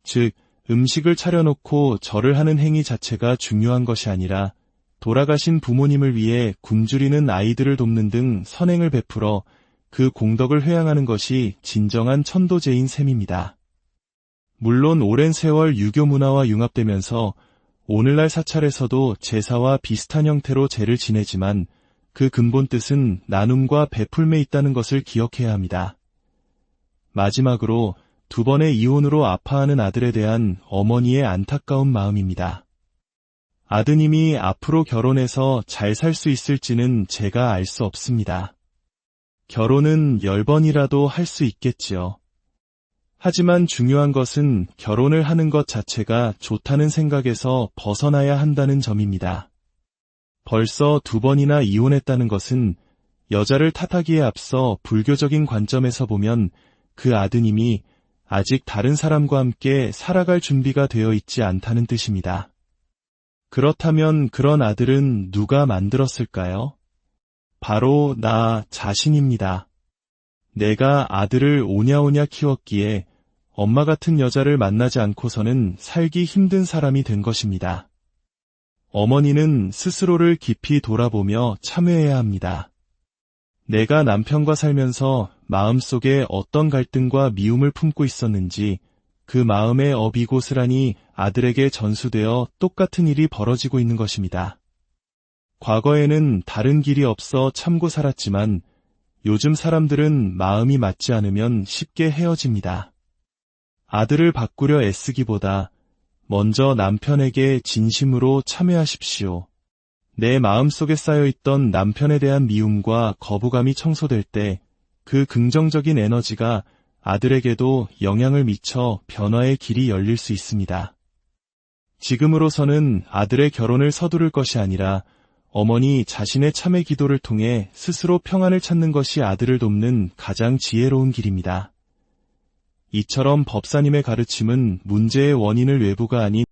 즉, 음식을 차려놓고 절을 하는 행위 자체가 중요한 것이 아니라 돌아가신 부모님을 위해 굶주리는 아이들을 돕는 등 선행을 베풀어 그 공덕을 회양하는 것이 진정한 천도제인 셈입니다. 물론 오랜 세월 유교 문화와 융합되면서 오늘날 사찰에서도 제사와 비슷한 형태로 제를 지내지만 그 근본 뜻은 나눔과 베풀매 있다는 것을 기억해야 합니다. 마지막으로 2번의 이혼으로 아파하는 아들에 대한 어머니의 안타까운 마음입니다. 아드님이 앞으로 결혼해서 잘 살 수 있을지는 제가 알 수 없습니다. 결혼은 10번이라도 할 수 있겠지요. 하지만 중요한 것은 결혼을 하는 것 자체가 좋다는 생각에서 벗어나야 한다는 점입니다. 벌써 2번이나 이혼했다는 것은 여자를 탓하기에 앞서 불교적인 관점에서 보면 그 아드님이 아직 다른 사람과 함께 살아갈 준비가 되어 있지 않다는 뜻입니다. 그렇다면 그런 아들은 누가 만들었을까요? 바로 나 자신입니다. 내가 아들을 오냐오냐 키웠기에 엄마 같은 여자를 만나지 않고서는 살기 힘든 사람이 된 것입니다. 어머니는 스스로를 깊이 돌아보며 참회해야 합니다. 내가 남편과 살면서 마음속에 어떤 갈등과 미움을 품고 있었는지 그 마음의 업이 고스란히 아들에게 전수되어 똑같은 일이 벌어지고 있는 것입니다. 과거에는 다른 길이 없어 참고 살았지만 요즘 사람들은 마음이 맞지 않으면 쉽게 헤어집니다. 아들을 바꾸려 애쓰기보다 먼저 남편에게 진심으로 참회하십시오. 내 마음속에 쌓여있던 남편에 대한 미움과 거부감이 청소될 때 그 긍정적인 에너지가 아들에게도 영향을 미쳐 변화의 길이 열릴 수 있습니다. 지금으로서는 아들의 결혼을 서두를 것이 아니라 어머니 자신의 참회 기도를 통해 스스로 평안을 찾는 것이 아들을 돕는 가장 지혜로운 길입니다. 이처럼 법사님의 가르침은 문제의 원인을 외부가 아닌